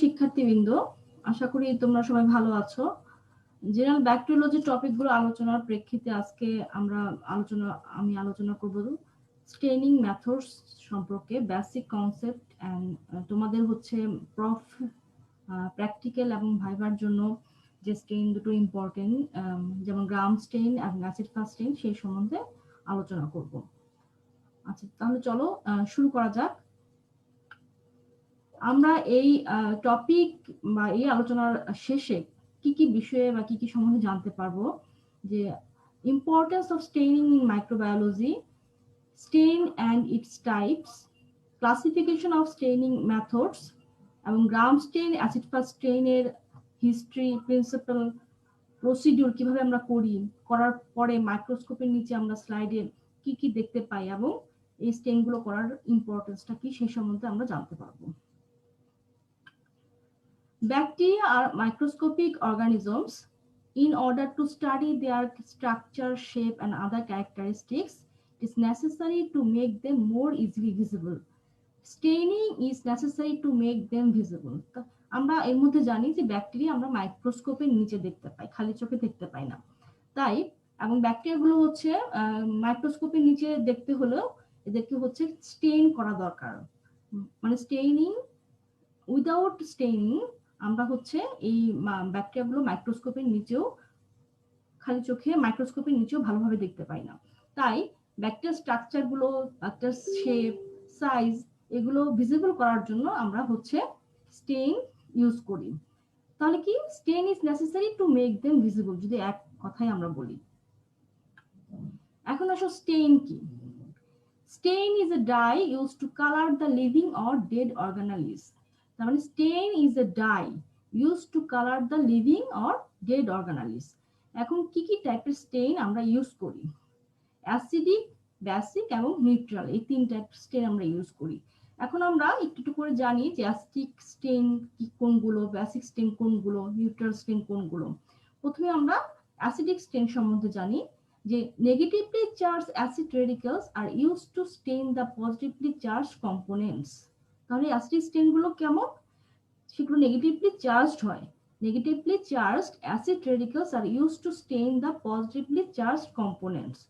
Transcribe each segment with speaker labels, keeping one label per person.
Speaker 1: শিক্ষার্থীবৃন্দ, আশা করি তোমরা সবাই ভালো আছো। জেনারেল ব্যাকটেরিওলজি টপিকগুলো আলোচনার প্রেক্ষিতে আজকে আমি আলোচনা করব স্টেইনিং মেথডস সম্পর্কে, বেসিক কনসেপ্ট এন্ড তোমাদের হচ্ছে প্র্যাকটিক্যাল এবং ভাইবার জন্য যে স্টেইন দুটো ইম্পর্টেন্ট, যেমন গ্রাম স্টেইন এবং অ্যাসিড ফাস্ট স্টেইন, সেই সম্বন্ধে আলোচনা করব। আচ্ছা, তাহলে চলো শুরু করা যাক। আমরা এই টপিক বা এই আলোচনার শেষে কি কি বিষয়ে বা কি কি সম্বন্ধে জানতে পারবো, যে importance of staining in microbiology, stain and its types, classification of staining methods, এবং গ্রাম স্টেইন, অ্যাসিড ফাস্ট স্টেইনের হিস্ট্রি, প্রিন্সিপাল, প্রসিডিউর কিভাবে আমরা করার পরে মাইক্রোস্কোপের নিচে আমরা স্লাইডে কি কি দেখতে পাই এবং এই স্টেইনগুলো করার ইম্পর্টেন্সটা কি, সেই সম্বন্ধে আমরা জানতে পারবো। Bacteria are microscopic organisms. In order to study their structure, shape, and other characteristics, it is necessary to make them more easily visible. Staining is necessary to make them visible. আমরা এর মধ্যে জানি যে ব্যাকটেরিয়া আমরা মাইক্রোস্কোপের নিচে দেখতে পাই, খালি চোখে দেখতে পাই না। তাই এবং ব্যাকটেরিয়াগুলো হচ্ছে মাইক্রোস্কোপের নিচে দেখতে হলেও এদেরকে হচ্ছে স্টেইন করা দরকার। মানে স্টেইনিং, উইদাউট স্টেইনিং আমরা হচ্ছে এই ব্যাকটেরিয়াগুলো মাইক্রোস্কোপের নিচেও, খালি চোখে মাইক্রোস্কোপের নিচেও ভালোভাবে দেখতে পাই না। তাই ব্যাকটেরিয়ার স্ট্রাকচার গুলো, ব্যাকটেরিয়ার শেপ, সাইজ, এগুলো ভিজিবল করার জন্য আমরা হচ্ছে স্টেইন ইউজ করি। তাহলে কি stain is necessary to make them visible, যদি এক কথায় আমরা বলি। এখন আসো স্টেইন কি। Stain is a dye used to colour the living or dead organelles. তার মানে stain is a dye used to color the living or dead organelles. এখন কি কি টাইপের স্টেইন আমরা ইউজ করি? অ্যাসিডিক, বেসিক এবং নিউট্রাল, এই তিন টাইপের স্টেইন আমরা ইউজ করি। এখন আমরা একটু করে জানি যে অ্যাসিডিক স্টেইন কি কোনগুলো, বেসিক স্টেইন কোনগুলো, নিউট্রাল স্টেইন কোনগুলো। প্রথমে আমরা অ্যাসিডিক স্টেইন সম্বন্ধে জানি যে negatively charge acid radicals are used to stain the positively charge components. তাহলে অ্যাসিডিক স্টেইন গুলো কেমন? সেগুলো নেগেটিভলি চার্জড হয়। Negatively charged acid radicals are used to stain the positively charged components,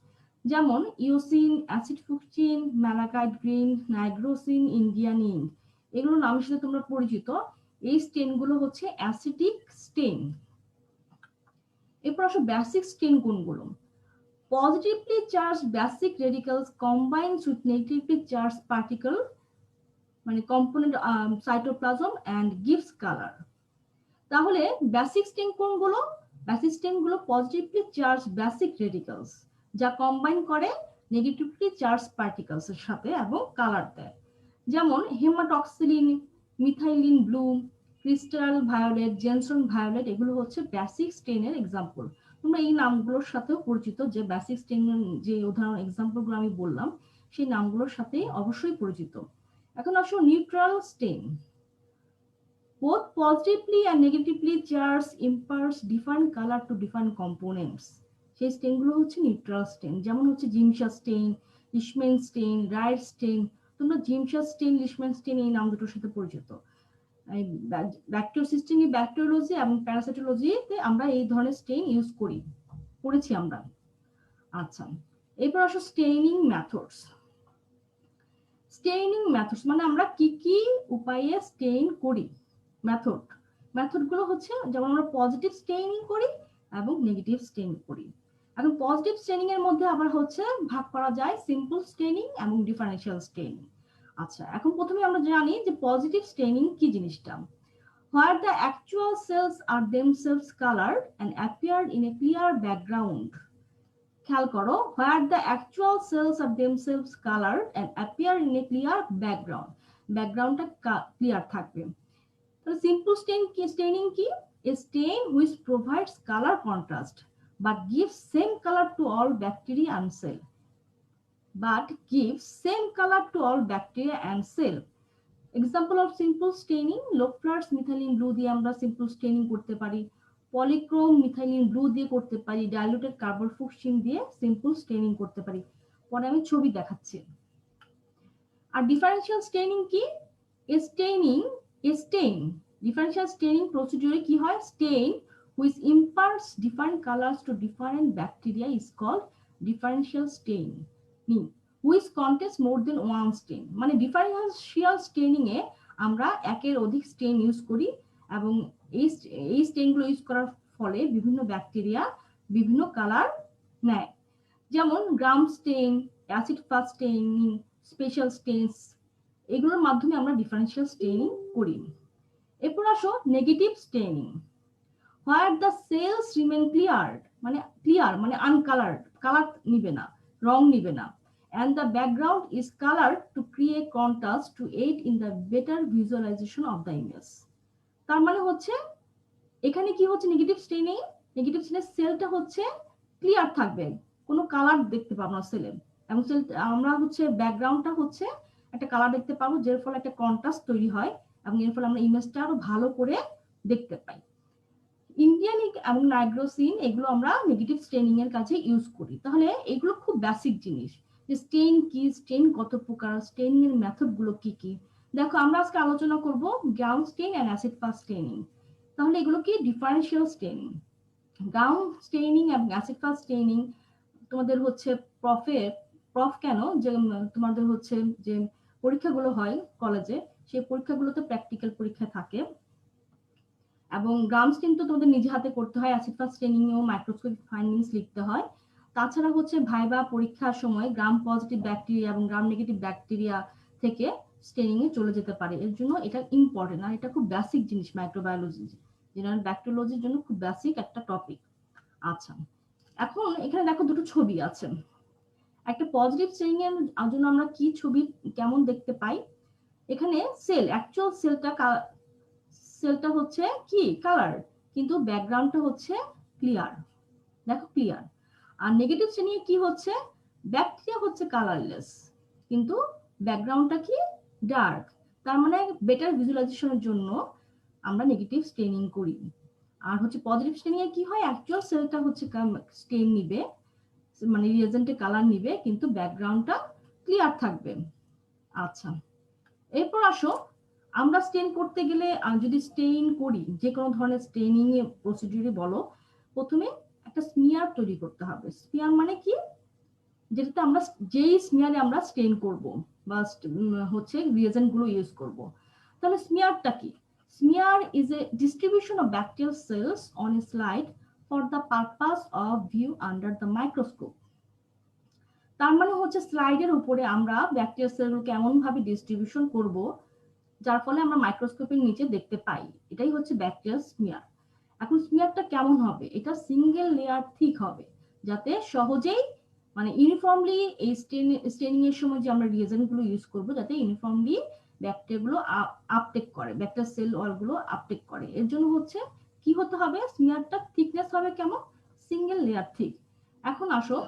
Speaker 1: যেমন eosin, acid fuchsin, malachite green, nigrosin, Indian ink, এগুলো নামের সাথে তোমরা পরিচিত। এই স্টেইনগুলো হচ্ছে অ্যাসিডিক স্টেইন। এরপর আসো বেসিক স্টেইন কোনগুলো? Positively charged basic radicals combines with negatively charged particle, মানে component cytoplasm and gives colour. তাহলে বেসিক স্টেইন কোনগুলো? বেসিক স্টেইন গুলো পজিটিভলি চার্জ বেসিক রেডিক্যালস, যা কম্বাইন করে নেগেটিভলি চার্জ পার্টিকেলস এর সাথে এবং কালার দেয়। যেমন hematoxylin, methylene blue, crystal violet, gentian violet, এগুলো হচ্ছে বেসিক স্টেইনের এক্সাম্পল। তোমরা এই নামগুলোর সাথেও পরিচিত, যে বেসিক স্টেইনের যে উদাহরণ এক্সাম্পলগুলো আমি বললাম সেই নামগুলোর সাথে অবশ্যই পরিচিত। এখন আসো neutral stain. Both positively and negatively charged imparts different color to different components. সেই স্টেইনগুলো হচ্ছে নিউট্রাল স্টেইন, যেমন হচ্ছে Giemsa stain, Leishman stain, Wright stain. তোমরা জিমসা স্টেইন, লিশম্যান স্টেইন এই নাম দুটোর সাথে পরিচিত। ব্যাকটেরিওসিস্টেমি, ব্যাকটেরিওলজি এবং প্যারাসাইটোলজিতে আমরা এই ধরনের স্টেইন ইউজ করেছি আমরা। আচ্ছা, এরপর আসো স্টেইনিং মেথডস। স্টেইনিং মেথডস মানে আমরা কি কি উপায়ে স্টেইন করি। মেথডগুলো হচ্ছে, যেমন আমরা পজিটিভ স্টেইনিং করি এবং নেগেটিভ স্টেইনিং করি। এখন পজিটিভ স্টেইনিং এর মধ্যে আবার হচ্ছে ভাগ করা যায় সিম্পল স্টেইনিং এবং ডিফারেনশিয়াল স্টেইনিং। আচ্ছা, এখন প্রথমে আমরা জানি যে পজিটিভ স্টেইনিং কি জিনিসটা। Where the actual cells are themselves colored and appear in a clear background. খেয়াল করো, where the actual cells are themselves colored and appear in a clear background. ব্যাকগ্রাউন্ডটা ক্লিয়ার থাকবে। তাহলে সিম্পল স্টেইনিং কি? A stain which provides color contrast but gives same color to all bacteria and cell. Example of simple staining: Loflar's methylene blue দিয়ে আমরা simple staining করতে পারি, polychrome methylene blue দিয়ে করতে পারি, ডাইলুটেড কার্বনফুকসিন দিয়ে সিম্পল স্টেইনিং করতে পারি। পরে আমি ছবি দেখাচ্ছি। আর ডিফারেনশিয়াল স্টেইনিং কি? A stain ডিফারেন্সিয়াল স্টেইনিং প্রসিডিউরে কি হয়, Steyn which imparts different colors to different bacteria is called differential staining which contains more than one stain। মানে ডিফারেন্সিয়াল স্টেইনিং এ আমরা একের অধিক স্টেইন ইউজ করি এবং এই স্টেইনগুলো ইউজ করার ফলে বিভিন্ন ব্যাকটেরিয়া বিভিন্ন কালার নেয়, যেমন Gram stain, acid fast staining, special stains, এগুলোর মাধ্যমে আমরা ডিফারেন্সিয়াল স্টেইনিং করি। এরপর আসো negative staining, where the cells remain clear মানে আনকালার্ড, কালার নিবে না, রং নিবে না, and the background is colored to create contrast to aid in the better visualization of the image। তার মানে হচ্ছে এখানে কি হচ্ছে, নেগেটিভ স্টেইনিং, নেগেটিভ স্টেইনের সেলটা হচ্ছে ক্লিয়ার থাকবে, কোনো কালার দেখতে পাবো না সেলে, এবং সেল আমরা হচ্ছে ব্যাকগ্রাউন্ডটা হচ্ছে একটা কালার দেখতে পাবো, যার ফলে একটা কন্ট্রাস্ট তৈরি হয় এবং এর ফলে আমরা ইমেজটা আরো ভালো করে দেখতে পাই। ইন্ডিয়ান এবং নাইগ্রোসিন এগুলো আমরা নেগেটিভ স্টেইনিং এর কাছে ইউজ করি। তাহলে এগুলো খুব বেসিক জিনিস, যে স্টেইন কি, স্টেইন কত প্রকার, স্টেইনিং এর মেথড গুলো কি কি। দেখো আমরা আজকে আলোচনা করব ground stain and acid fast staining. তাহলে এগুলো কি ডিফারেন্সিয়াল স্টেইনিং, গ্রাউন্ড স্টেইনিং এবং অ্যাসিড ফাস্ট স্টেইনিং। তোমাদের হচ্ছে প্রফ কেন, যে তোমাদের হচ্ছে যে পরীক্ষাগুলো হয় কলেজে, সেই পরীক্ষাগুলোতে প্র্যাকটিক্যাল পরীক্ষা থাকে এবং গ্রাম স্টেইন তো তোমাদের নিজে হাতে করতে হয়, অ্যাসিড ফাস্ট স্টেইনিং এও মাইক্রোস্কোপিক ফাইন্ডিংস লিখতে হয়। তাছাড়া হচ্ছে ভাইবা পরীক্ষার সময় গ্রাম পজিটিভ ব্যাকটেরিয়া এবং গ্রাম নেগেটিভ ব্যাকটেরিয়া থেকে স্টেইনিং এ চলে যেতে পারে, এর জন্য এটা ইম্পর্টেন্ট আর এটা খুব বেসিক জিনিস, মাইক্রোবায়োলজি জেনারেল ব্যাকটেরিওলজির জন্য খুব বেসিক একটা টপিক। আচ্ছা, এখন এখানে দেখো দুটো ছবি আছে, একটা পজিটিভ স্টেইনিং এর জন্য আমরা কি ছবি কেমন দেখতে পাই, এখানে সেল, অ্যাকচুয়াল সেলটা হচ্ছে কি কালার, কিন্তু ব্যাকগ্রাউন্ডটা হচ্ছে ক্লিয়ার, দেখো ক্লিয়ার। আর নেগেটিভ স্টেইনিং কি হচ্ছে, ব্যাকটেরিয়া হচ্ছে কালারলেস কিন্তু ব্যাকগ্রাউন্ডটা কি ডার্ক, তার মানে বেটার ভিজুয়ালাইজেশনের জন্য আমরা নেগেটিভ স্টেইনিং করি। আর হচ্ছে পজিটিভ স্টেইনিং এ কি হয়, অ্যাকচুয়াল সেলটা হচ্ছে স্টেইন নিবে, মানে রিয়েজেন্টে কালার নিবে কিন্তু ব্যাকগ্রাউন্ডটা ক্লিয়ার থাকবে। আচ্ছা, এরপর আসো আমরা স্টেইন করতে গেলে যদি স্টেইন করি, যে কোনো ধরনের স্টেইনিং এ প্রসিডিউরে বলো, প্রথমে একটা স্মিয়ার তৈরি করতে হবে। স্মিয়ার মানে কি, যেটাতে আমরা যেই স্মিয়ারে আমরা স্টেইন করব বা হচ্ছে রিয়েজেন্ট গুলো ইউজ করব। তাহলে স্মিয়ারটা কি, smear is a distribution of bacterial cells on a slide for the purpose of view under the microscope. তার মানে হচ্ছে স্লাইডের উপরে আমরা ব্যাকটেরিয়াল সেলগুলোকে এমন ভাবে ডিস্ট্রিবিউশন করব যার ফলে আমরা মাইক্রোস্কোপের নিচে দেখতে পাই, এটাই হচ্ছে ব্যাকটেরিয়াল স্মিয়ার। এখন স্মিয়ারটা কেমন হবে, এটা সিঙ্গেল লেয়ার থিক হবে, যাতে সহজেই মানে ইউনিফর্মলি এই স্টেইনিং এর সময় যে আমরা রিয়েজেন্ট গুলো ইউজ করব যাতে ইউনিফর্মলি ব্যাকটেরিয়া গুলো আপটেক করে, ব্যাকটেরিয়া সেল ওয়াল গুলো আপটেক করে, এর জন্য হচ্ছে কি হতে হবে, স্মিয়ারটা থিকনেস হবে কেমন, সিঙ্গেল লেয়ার থিক। এখন আসো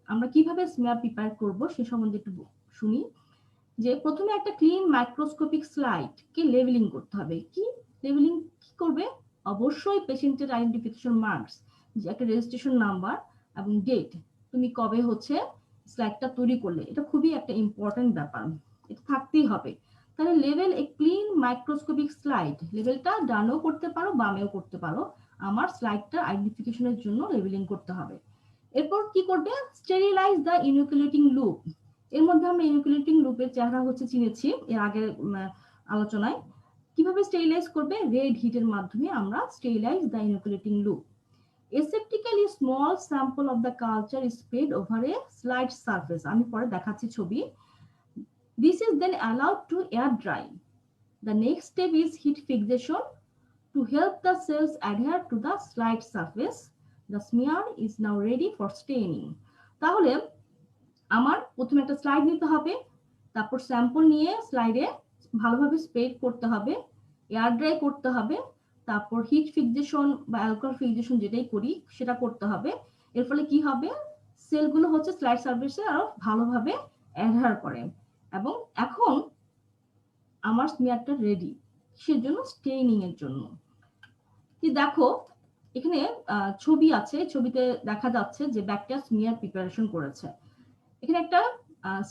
Speaker 1: আমরা কিভাবে স্মিয়ার প্রিপেয়ার করব সে সম্বন্ধে একটু শুনি। যে প্রথমে একটা ক্লিন মাইক্রোস্কোপিক স্লাইড কে লেবেলিং করতে হবে। কি লেবেলিং কি করবে, অবশ্যই পেশেন্টের আইডেন্টিফিকেশন মার্কস, যে একটা রেজিস্ট্রেশন নাম্বার এবং ডেট, তুমি কবে হচ্ছে স্লাইডটা তৈরি করলে, এটা খুবই একটা ইম্পর্টেন্ট ব্যাপার, এটা থাকতেই হবে। তাহলে level a clean microscopic slide, লেভেলটা ডানেও করতে পারো বামেও করতে পারো, আমার স্লাইডটা আইডেন্টিফিকেশনের জন্য লেবেলিং করতে হবে। এরপর কি করবে, স্টেরিলাইজ দ্য ইনোকুলেটিং লুপ। এর মধ্যে আমরা ইনোকুলেটিং লুপের চেহারা হচ্ছে চিনেছি এর আগের আলোচনায়। কিভাবে স্টেরিলাইজ করবে, রেড হিটের মাধ্যমে আমরা sterilize the inoculating loop. Aseptically small sample of the culture is spread over a slide surface, আমি পরে দেখাচ্ছি ছবি। This is then allowed to air dry. The next step is heat fixation to help the cells adhere to the slide surface. The smear is now ready for staining. তাহলে আমার প্রথমে একটা slide নিতে হবে, তারপর স্যাম্পল নিয়ে স্লাইডে ভালোভাবে স্প্রেড করতে হবে, এয়ার ড্রাই করতে হবে, তারপর হিট ফিক্সেশন বা অ্যালকোহল ফিক্সেশন যেটাই করি সেটা করতে হবে। এর ফলে কি হবে, সেলগুলো হচ্ছে স্লাইড সারফেসে আরো ভালোভাবে অ্যাডহার করে। এবং এখন আমার স্মিয়ারটা রেডি, সেজন্য স্টেইনিং এর জন্য। কি দেখো এখানে ছবি আছে, ছবিতে দেখা যাচ্ছে যে ব্যাকটেরিয়া স্মিয়ার প্রিপারেশন করেছে। এখানে একটা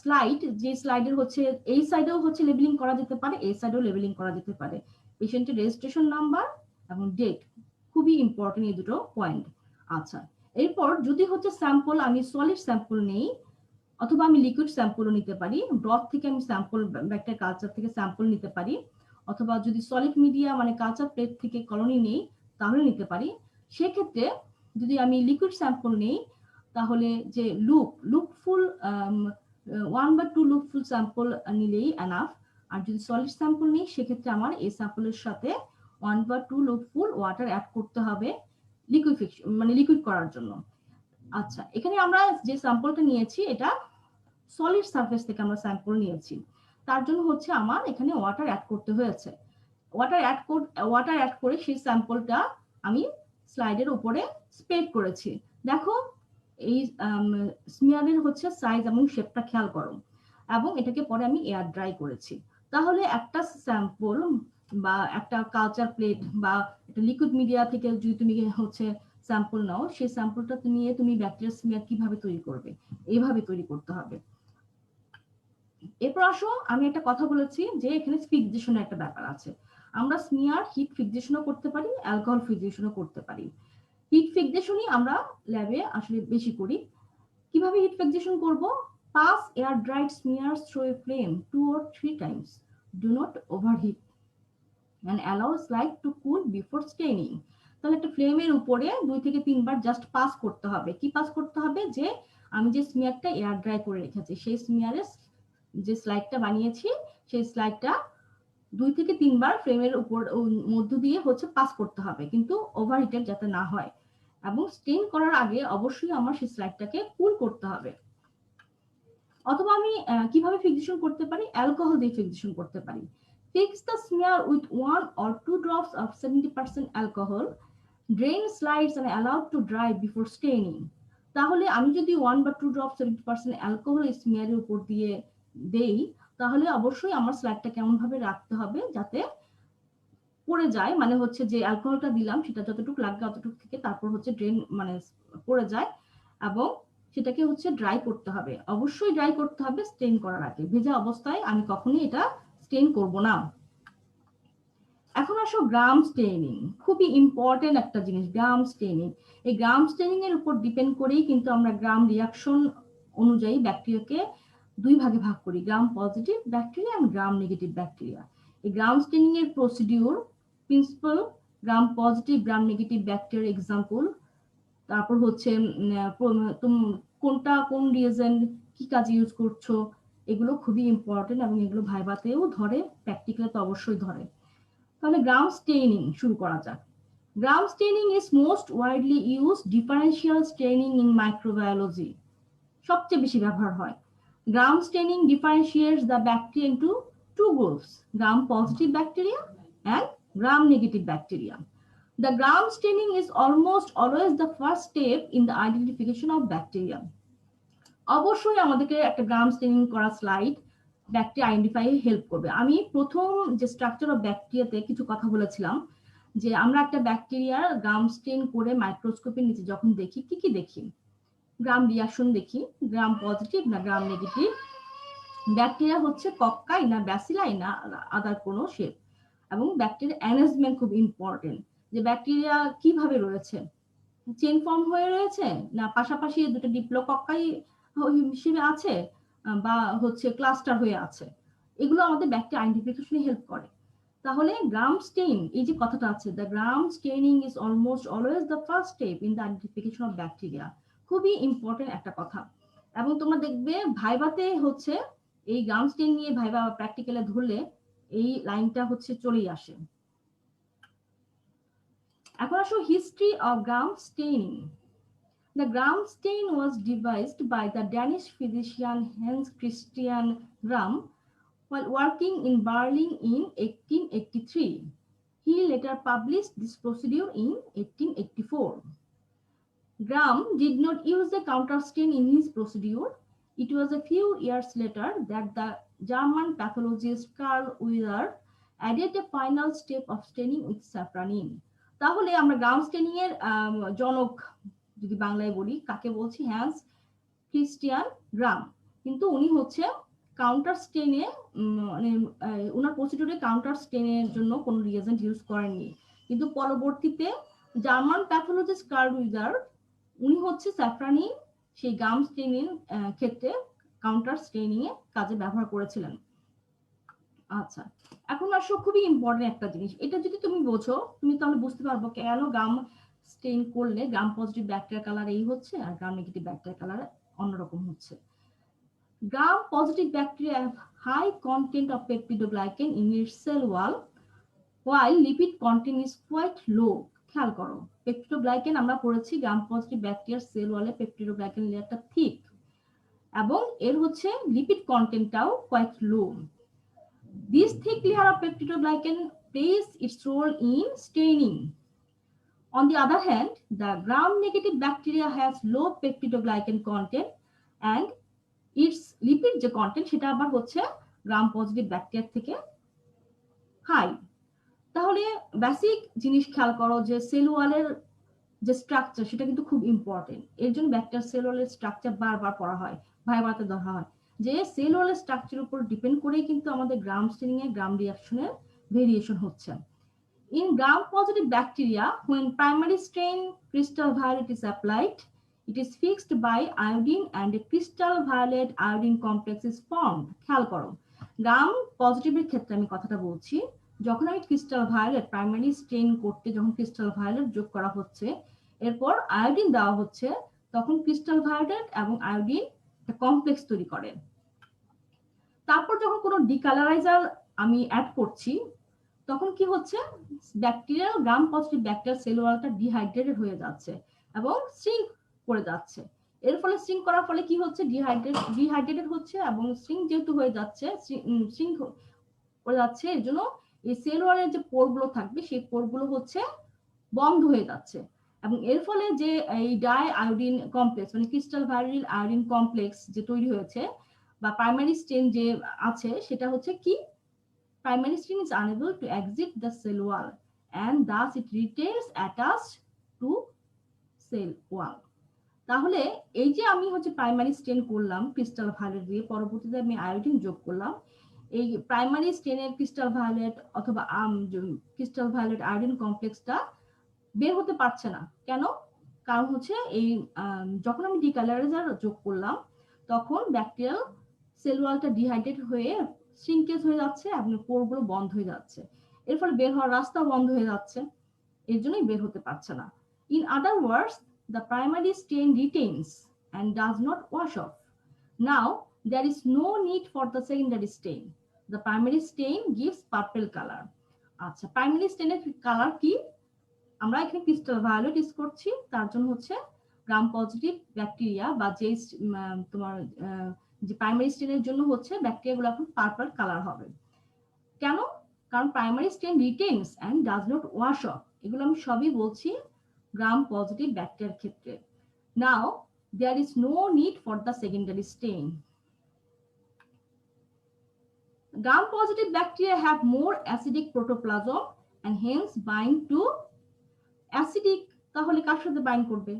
Speaker 1: স্লাইড, যে স্লাইডের হচ্ছে এই সাইডেও হচ্ছে লেবেলিং করা যেতে পারে, এই সাইডেও লেবেলিং করা যেতে পারে, পেশেন্টের রেজিস্ট্রেশন নাম্বার এবং ডেট, খুবই ইম্পর্টেন্ট এই দুটো পয়েন্ট। আচ্ছা, এরপর যদি হচ্ছে স্যাম্পল আমি সলিড স্যাম্পল নেই অথবা আমি লিকুইড স্যাম্পলও নিতে পারি, ব্রথ থেকে আমি স্যাম্পল ব্যাকটেরিয়া কালচার থেকে স্যাম্পল নিতে পারি, অথবা যদি সলিড মিডিয়া মানে কালচার প্লেট থেকে কলোনি নেই তাহলে নিতে পারি। সেক্ষেত্রে যদি আমি লিকুইড স্যাম্পল নেই তাহলে যে লুপফুল 1 বা 2 লুপফুল স্যাম্পল নিলেই এনাফ। আর যদি সলিড স্যাম্পল নিই সেক্ষেত্রে আমার এই স্যাম্পলের সাথে 1 বা 2 লুপফুল ওয়াটার অ্যাড করতে হবে লিকুইফিকেশন মানে লিকুইড করার জন্য। আচ্ছা, এখানে আমরা যে স্যাম্পলটা নিয়েছি এটা সলিড সারফেস থেকে আমরা স্যাম্পল নিয়েছি, তার জন্য হচ্ছে আমার এখানে ওয়াটার অ্যাড করতে হয়েছে। ওয়াটার অ্যাড করে সেই স্যাম্পলটা আমি স্লাইডের উপরে স্প্রেড করেছি। দেখো এই স্মিয়ারের হচ্ছে সাইজ এবং শেপটা খেয়াল করো, এবং এটাকে পরে আমি এয়ার ড্রাই করেছি। তাহলে একটা স্যাম্পল বা একটা কালচার প্লেট বা একটা লিকুইড মিডিয়া থেকে যদি তুমি হচ্ছে স্যাম্পল নাও, সেই স্যাম্পলটা নিয়ে তুমি ব্যাকটেরিয়া স্মিয়ার কিভাবে তৈরি করবে, এইভাবে তৈরি করতে হবে। এরপর আসো, আমি একটা কথা বলেছি যে এখানে ফিক্সেশনের একটা ব্যাপার আছে। আমরা স্মিয়ার হিট ফিক্সেশনও করতে পারি, অ্যালকোহল ফিক্সেশনও করতে পারি। হিট ফিক্সেশনই আমরা ল্যাবে আসলে বেশি করি। কিভাবে হিট ফিক্সেশন করব? Pass air dried smears through a flame 2 or 3 times. Do not overheat and allow slide to cool before staining. তাহলে একটা ফ্লেমের উপরে 2 থেকে 3 বার জাস্ট পাস করতে হবে। কি পাস করতে হবে? যে আমি যে স্মিয়ারটা এয়ার ড্রাই করে রেখেছি সেই স্মিয়ারের যে স্লাইডটা বানিয়েছি সেই স্লাইডটা 2 থেকে 3 বার ফ্রেমের উপর মধ্য দিয়ে হচ্ছে পাস করতে হবে, কিন্তু ওভারহিটেড যাতে না হয়। এবং স্টেইন করার আগে অবশ্যই আমার সেই স্লাইডটাকে কুল করতে হবে। অথবা আমি কিভাবে ফিক্সেশন করতে পারি? অ্যালকোহল দিয়ে ফিক্সেশন করতে পারি। Fix the smear with 1 or 2 drops of 70% alcohol. Drain slides and allow to dry before staining. তাহলে আমি যদি 1 বা 2 ড্রপ 70% অ্যালকোহল স্মিয়ারের উপর দিয়ে দেই, তাহলে অবশ্যই আমার স্লাইডটা কেমন ভাবে রাখতে হবে যাতে পড়ে যায়, মানে হচ্ছে যে অ্যালকোহলটা দিলাম সেটা যতটুকু লাগবে ততটুকু থেকে তারপর হচ্ছে ড্রেন মানে পড়ে যায়, এবং সেটাকে হচ্ছে ড্রাই করতে হবে। অবশ্যই ড্রাই করতে হবে স্টেইন করার আগে। ভেজা অবস্থায় আমি কখনোই এটা স্টেইন করব না। এখন আসো গ্রাম স্টেইনিং, খুবই ইম্পর্টেন্ট একটা জিনিস গ্রাম স্টেইনিং। এই গ্রাম স্টেইনিং এর উপর ডিপেন্ড করেই কিন্তু আমরা গ্রাম রিয়াকশন অনুযায়ী ব্যাকটেরিয়াকে 2 ভাগে ভাগ করি, গ্রাম পজিটিভ ব্যাকটেরিয়া এবং গ্রাম নেগেটিভ ব্যাকটেরিয়া। এই গ্রাম স্টেইনিং এর procedure, principal, gram positive gram negative bacteria example, তারপর হচ্ছে কোনটা কোন রিয়েজেন্ট কি কাজে ইউজ করছো, এগুলো খুবই ইম্পর্টেন্ট এবং এগুলো ভাইভাতেও ধরে, প্র্যাকটিক্যালে তো অবশ্যই ধরে। তাহলে গ্রাম স্টেইনিং শুরু করা যাক। Gram staining is most widely used differential staining in microbiology, সবচেয়ে বেশি ব্যবহার হয়। Gram staining differentiates the bacteria into 2 groups, gram positive bacteria and gram negative bacteria. The gram staining is almost always the first step in the identification of bacteria. অবশ্যই আমাদেরকে একটা গ্রাম staining করা slide bacteria identify help করবে। আমি প্রথম যে structure of ব্যাকটেরিয়াতে কিছু কথা বলেছিলাম যে আমরা একটা ব্যাকটেরিয়ার গ্রাম স্টেইন করে মাইক্রোস্কোপের নিচে যখন দেখি কি কি দেখি, গ্রাম রিয়াকশন দেখি, গ্রাম পজিটিভ না গ্রাম নেগেটিভ, ব্যাকটেরিয়া হচ্ছে কক্কাই না ব্যাসিলাই না আদার কোনো শেপ, এবং ব্যাকটেরিয়া অ্যারেঞ্জমেন্ট খুব ইম্পর্টেন্ট, যে ব্যাকটেরিয়া কিভাবে রয়েছে, চেইন ফর্ম হয়ে রয়েছে না পাশাপাশি দুটো ডিপ্লোকক্কাই হিসেবে আছে, বা হচ্ছে ক্লাস্টার হয়ে আছে, এগুলো আমাদের ব্যাকটেরিয়া আইডেন্টিফিকেশনে হেল্প করে। তাহলে গ্রাম স্টেইন, এই যে কথাটা আছে, the gram staining is almost always the first step in the identification of bacteria, খুবই ইম্পর্টেন্ট একটা কথা। এবং তোমরা দেখবে ভাইভাতে হচ্ছে এই গ্রাম স্টেইন নিয়ে ভাইভা প্র্যাকটিক্যালে ধরলে এই লাইনটা হচ্ছে চলেই আসে। এখন আসো history of gram staining. The gram stain was devised by the Danish physician Hans Christian Gram while working in Berlin in 1883. He later published this procedure in 1884. Gram did not use the counterstain in his procedure. It was a few years later that the German pathologist Karl Wieler added a final step of staining with safranin. তাহলে আমরা গ্রাম straining এর জনক যদি বাংলায় বলি কাকে বলছি, hence Cristian গ্রাম, কিন্তু উনি হচ্ছে কাউন্টার স্টেনে মানে ওনার প্রসিডিউরে কাউন্টার স্টেনের জন্য কোনো রিয়েজেন্ট ইউজ করেননি, কিন্তু পরবর্তীতে জার্মান প্যাথোলজিস্ট কার্ল উইজার্ড উনি হচ্ছে স্যাফরানি সেই গাম স্টেনিং ক্ষেত্রে কাউন্টার স্টেনিং এ কাজে ব্যবহার করেছিলেন। আচ্ছা, এখন আসো খুবই ইম্পর্টেন্ট একটা জিনিস, এটা যদি তুমি বোঝো তুমি তাহলে বুঝতে পারবো কেন গাম স্টেইন করলে গ্রাম পজিটিভ ব্যাকটেরিয়া কালার এই হচ্ছে আর গ্রাম নেগেটিভ ব্যাকটেরিয়া কালার অন্যরকম হচ্ছে। Gram positive bacteria have high content of peptidoglycan in its cell wall while lipid content is quite low. খেয়াল করো, পেপটিডোগ্লাইকেন আমরা পড়েছি গ্রাম পজিটিভ ব্যাকটেরিয়ার সেল ওয়ালে পেপটিডোগ্লাইকেন লেয়ারটা থিক এবং এর হচ্ছে লিপিড কন্টেন্টটাও quite low. This thick layer of peptidoglycan plays its role in staining. On the other hand, the gram-negative bacteria has low peptidoglycan content and its lipid যে content সেটা আবার হচ্ছে গ্রাম পজিটিভ ব্যাকটেরিয়া থেকে high. তাহলে basic জিনিস খেয়াল করো যে সেল ওয়ালের যে স্ট্রাকচার সেটা কিন্তু খুব ইম্পর্টেন্ট, এর জন্য ব্যাকটেরিয়া সেল ওয়ালের স্ট্রাকচার বারবার পড়া হয়, ভাইভাতে ধরা হয় যে সেল ওয়ালের স্ট্রাকচারের উপর ডিপেন্ড করেই কিন্তু আমাদের গ্রাম স্টেনিং এ গ্রাম রিঅ্যাকশনের ভেরিয়েশন হচ্ছে। In gram-positive bacteria, when primary strain crystal violet is applied, it is fixed by iodine and a crystal violet iodine complex is formed. খেয়াল করো, গ্রাম পজিটিভের ক্ষেত্রে আমি কথাটা বলছি, যখন আমি ক্রিস্টাল ভায়োলেট প্রাইমারি স্টেইন করতে যখন ক্রিস্টাল ভায়োলেট যোগ করা হচ্ছে এরপর আয়োডিন দেওয়া হচ্ছে, তখন ক্রিস্টাল ভায়োলেট এবং আয়োডিন একটা কমপ্লেক্স তৈরি করে। তারপর যখন কোনো ডিকালারাইজার আমি অ্যাড করছি তখন কি হচ্ছে, bacterial Gram positive bacterial cell ওয়ালটা ডিহাইড্রেটেড হয়ে যাচ্ছে এবং শ্রিঙ্ক করে যাচ্ছে। এর ফলে শ্রিঙ্ক করার ফলে কি হচ্ছে, ডিহাইড্রেটেড হচ্ছে এবং শ্রিঙ্ক যেহেতু হয়ে যাচ্ছে, শ্রিঙ্ক করে যাচ্ছে, এর জন্য এই সেল ওয়ালের যে পোরগুলো থাকবে সেই পোরগুলো হচ্ছে বন্ধ হয়ে যাচ্ছে এবং এর ফলে যে এই ডাই আয়োডিন কমপ্লেক্স মানে ক্রিস্টাল ভায়োলিন আয়োডিন কমপ্লেক্স যে তৈরি হয়েছে বা প্রাইমারি স্টেন যে আছে সেটা হচ্ছে কি, primary string is unable to exit the cell wall and thus it retains attached to cell wall. তাহলে এই যে আমি হচ্ছে প্রাইমারি স্টেন করলাম ক্রিস্টাল ভায়োলেট দিয়ে, পরবর্তীতে আমি আয়োডিন যোগ করলাম, এই প্রাইমারি স্টেনের ক্রিস্টাল ভায়োলেট অথবা ক্রিস্টাল ভায়োলেট আয়োডিন কমপ্লেক্সটা বের হতে পারছে না। কেন? কারণ হচ্ছে এই যখন আমি ডিকালারাইজার যোগ করলাম তখন ব্যাকটেরিয়াল সেল ওয়ালটা ডিহাইড্রেট হয়ে শ্রিঙ্কেজ হয়ে যাচ্ছে এবং পোরগুলো বন্ধ হয়ে যাচ্ছে, এর ফলে বের হওয়ার রাস্তা বন্ধ হয়ে যাচ্ছে, এর জন্যই বের হতে পারছে না। In other words, the primary stain retains and does not wash off. Now, there is no need for the secondary stain. The primary stain gives purple color. আচ্ছা, প্রাইমারি স্টেনের কালার কি? আমরা এখানে ক্রিস্টাল ভায়োলেট ইউজ করছি, তার জন্য হচ্ছে Gram positive bacteria বা যে তোমার যে প্রাইমারি স্টেনের জন্য হচ্ছে ব্যাকটেরিয়াগুলো এখন পার্পল কালার হবে। কেন? কারণ primary stain retains and does not wash off, এগুলো আমি সবই বলছি গ্রাম পজিটিভ ব্যাকটেরিয়ার ক্ষেত্রে। Now there is no need for the secondary stain. Gram positive bacteria have more acidic protoplasm and hence bind to acidic, তাহলে কার সাথে bind করবে?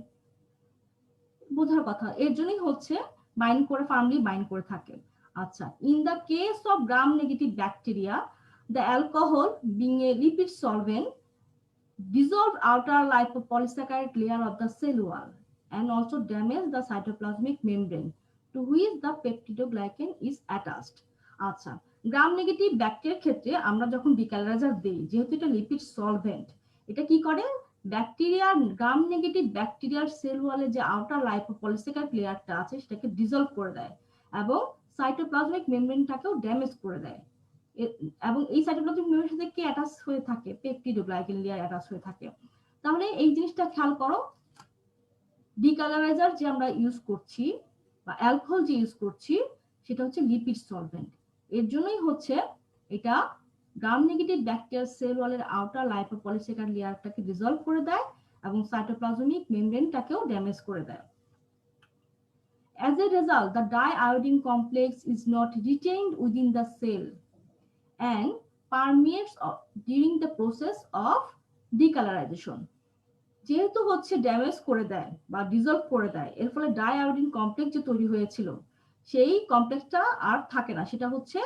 Speaker 1: বোঝার কথা, এর জন্যই হচ্ছে বাইন্ড করে ফার্মলি বাইন্ড করে থাকে। আচ্ছা, in the case of Gram negative bacteria, the alcohol being a lipid solvent dissolved outer lipopolysaccharide layer of the cell wall and also damage the cytoplasmic membrane to which the peptidoglycan is attached. আচ্ছা, gram negative ব্যাকটেরিয়ার ক্ষেত্রে আমরা যখন ডিকালারাইজার দেই, যেহেতু এটা lipid solvent, এটা কি করে ব্যাকটেরিয়ার গ্রাম নেগেটিভ ব্যাকটেরিয়ার সেল ওয়ালে যে আউটার লাইপোপলিসাকারাইড লেয়ারটা আছে সেটাকে ডিসলভ করে দেয় এবং সাইটোপ্লাজমিক মেমব্রেনটাকেও ড্যামেজ করে দেয় এবং এই সাইটোপ্লাজমিক মেমব্রেনের সাথে কি অ্যাটাচ হয়ে থাকে, পেপটিডোগ্লাইকেন লেয়ার অ্যাটাচ হয়ে থাকে। তাহলে এই জিনিসটা খেয়াল করো, ডিকালারাইজার যে আমরা ইউজ করছি বা অ্যালকোহল যে ইউজ করছি সেটা হচ্ছে লিপিড সলভেন্ট, এর জন্যই হচ্ছে এটা গ্রাম নেগেটিভ ব্যাকটেরিয়াল সেল ওয়ালের আউটার লাইপোপলিসাকারাইড লেয়ারটাকে ডিসলভ করে দেয় এবং সাইটোপ্লাজমিক মেমব্রেনটাকেও ড্যামেজ করে দেয়। As a result, the diiodine complex is not retained within the cell and permeates during the process of decolorization. যেহেতু হচ্ছে ড্যামেজ করে দেয় বা ডিসলভ করে দেয়, এর ফলে ডাইআয়োডিন কমপ্লেক্স যে তৈরি হয়েছিল সেই কমপ্লেক্সটা আর থাকে না, সেটা হচ্ছে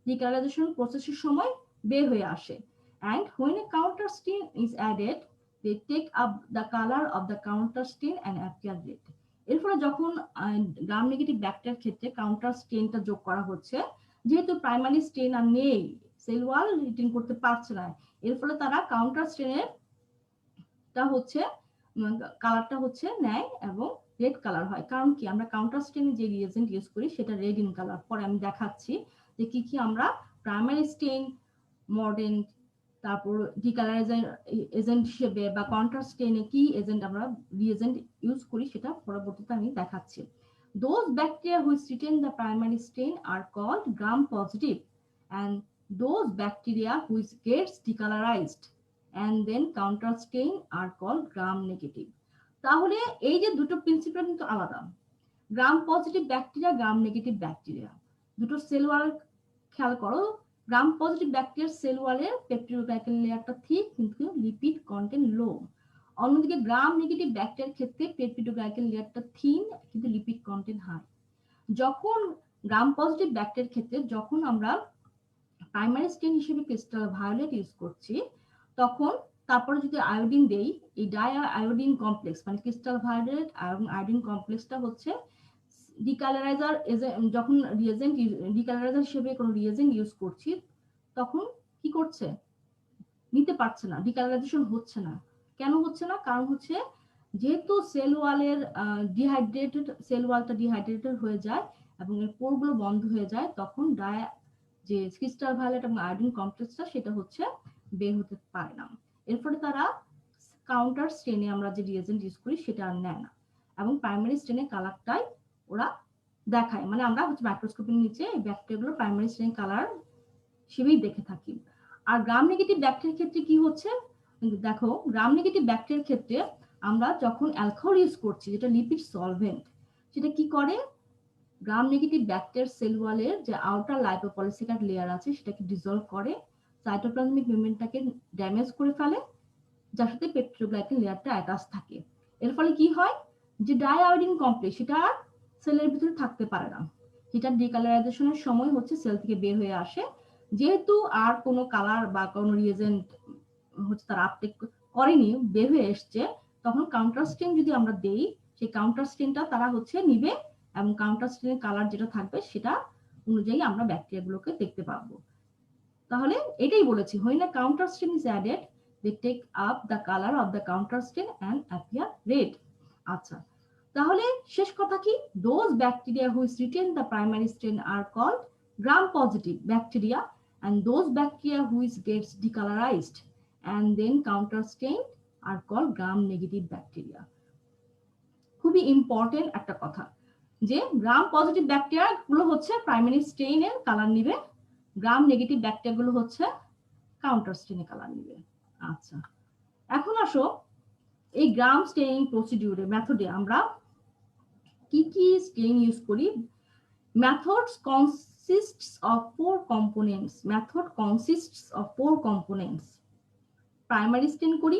Speaker 1: ডিকালারাইজেশন প্রসেসের সময় বের হয়ে আসে। And when a counter stain is added they take up the colour of the counter stain and appear red. এর ফলে যখন গ্রাম নেগেটিভ ব্যাকটেরিয়ার ক্ষেত্রে কাউন্টার স্টেনটা যোগ করা হচ্ছে, যেহেতু প্রাইমারি স্টেন আর নেই, সেল ওয়াল রিটেন করতে পারছে না, এর ফলে তারা কাউন্টার স্টেনের হচ্ছে কালারটা হচ্ছে নেয় এবং রেড কালার হয়। কারণ কি, আমরা কাউন্টার স্টেনে যে রিয়েজেন্ট ইউজ করি সেটা রেড ইন কালার। পরে আমি দেখাচ্ছি যে কি কি আমরা প্রাইমারি স্টেন, মর্ডেন্ট, তারপর ডিকালারাইজার এজেন্ট হিসেবে বা কন্ট্রাস্ট স্টেনে কি এজেন্ট আমরা রিয়েজেন্ট ইউজ করি সেটা পরবর্তীতে আমি দেখাচ্ছি। Those bacteria which retain the primary stain are called gram positive, and those bacteria which gets decolorized and then counter stain are called gram negative. তাহলে এই যে দুটো প্রিন্সিপাল কিন্তু আলাদা, গ্রাম positive bacteria, gram negative bacteria, দুটো cell wall খেয়াল করো। গ্রাম positive ব্যাকটেরিয়ার সেল ওয়ালের পেপটিডোগ্লাইকান লেয়ারটা থিক কিন্তু লিপিড কন্টেন্ট লো। অন্যদিকে গ্রাম নেগেটিভ ব্যাকটেরিয়ার ক্ষেত্রে পেপটিডোগ্লাইকান লেয়ারটা থিন কিন্তু লিপিড কন্টেন্ট হাই। যখন গ্রাম পজিটিভ ব্যাকটেরিয়ার ক্ষেত্রে যখন আমরা প্রাইমারি স্টেন হিসেবে ক্রিস্টাল ভায়োলেট ইউজ করছি, তখন তারপরে যদি আয়োডিন দেই, এই ডাই আয়োডিন কমপ্লেক্স মানে ক্রিস্টাল ভায়োলেট এবং আয়োডিন কমপ্লেক্সটা হচ্ছে ডিকালারাইজার, যখন রিয়েজেন্ট ডিকালারাইজার হিসেবে কোনো রিয়েজেন্ট ইউজ করছি তখন কি করছে, নিতে পারছে না, ডিকালারাইজেশন হচ্ছে না। কেন হচ্ছে না? কারণ হচ্ছে যেহেতু সেল ওয়ালের ডিহাইড্রেটেড, সেল ওয়ালটা ডিহাইড্রেটেড হয়ে যায় এবং এর পোরগুলো বন্ধ হয়ে যায়, তখন যে ক্রিস্টাল ভায়োলেট এবং আয়োডিন কমপ্লেক্সটা সেটা হচ্ছে বের হতে পারে না। এর ফলে তারা কাউন্টার স্টেনে আমরা যে রিয়েজেন্ট ইউজ করি সেটা আর নেয় না এবং প্রাইমারি স্টেনে কালারটাই ওরা দেখায়। মানে আমরা হচ্ছে মাইক্রোস্কোপের নিচে এই ব্যাকটেরিয়াগুলো প্রাইমারি স্টেনে কালার হিসেবেই দেখে থাকি। আর গ্রাম নেগেটিভ ব্যাকটেরিয়ার ক্ষেত্রে কি হচ্ছে, দেখো গ্রাম নেগেটিভ ব্যাকটেরিয়ার ক্ষেত্রে আমরা যখন অ্যালকোহল ইউজ করছি, যেটা লিপিড সলভেন্ট, সেটা কি করে, গ্রাম নেগেটিভ ব্যাকটেরিয়ার সেল ওয়ালের যে আউটার লাইপোপলিসাকারাইড লেয়ার আছে সেটাকে ডিসলভ করে, সাইটোপ্লাজমিক মেমব্রেনটাকে ড্যামেজ করে ফেলে, যার সাথে পেপটিডোগ্লাইকান লেয়ারটা অ্যাটাচ থাকে। এর ফলে কি হয়, যে ডাইআয়োডিন কমপ্লেক্স সেটা আর সেলের ভিতরে থাকতে পারে না, সেটা ডিকালারাইজেশনের সময় হচ্ছে সেল থেকে বের হয়ে আসে। যেহেতু আর কোনো কালার বা কোনো রিয়েজেন্ট হচ্ছে তারা আপটেক করেনি, বের হয়ে এসছে, তখন কাউন্টার স্টেন যদি আমরা দেই, সেই কাউন্টার স্টেনটা তারা হচ্ছে নিবে এবং কাউন্টার স্টেনের কালার যেটা থাকবে সেটা অনুযায়ী আমরা ব্যাকটেরিয়াগুলোকে দেখতে পাবো। তাহলে এটাই বলেছি, when a counter stain is added they take up the color of the counter stain and appear red. আচ্ছা, তাহলে শেষ কথা কি, those bacteria which retain the primary stain are called gram positive bacteria, and those bacteria which gets decolorized and then counter stained are called gram negative bacteria. খুবই important একটা কথা, যে Gram positive bacteria গুলো হচ্ছে primary স্টেইনের colour নিবে, gram negative bacteria গুলো হচ্ছে counter স্টেইনে colour নিবে। আচ্ছা, এখন আসো এই গ্রাম স্টেইনিং প্রসিডিউরে মেথডে আমরা কি কি স্টেইন ইউজ করি। Methods consists of 4 components. Method consists of 4 components. Primary stain করি,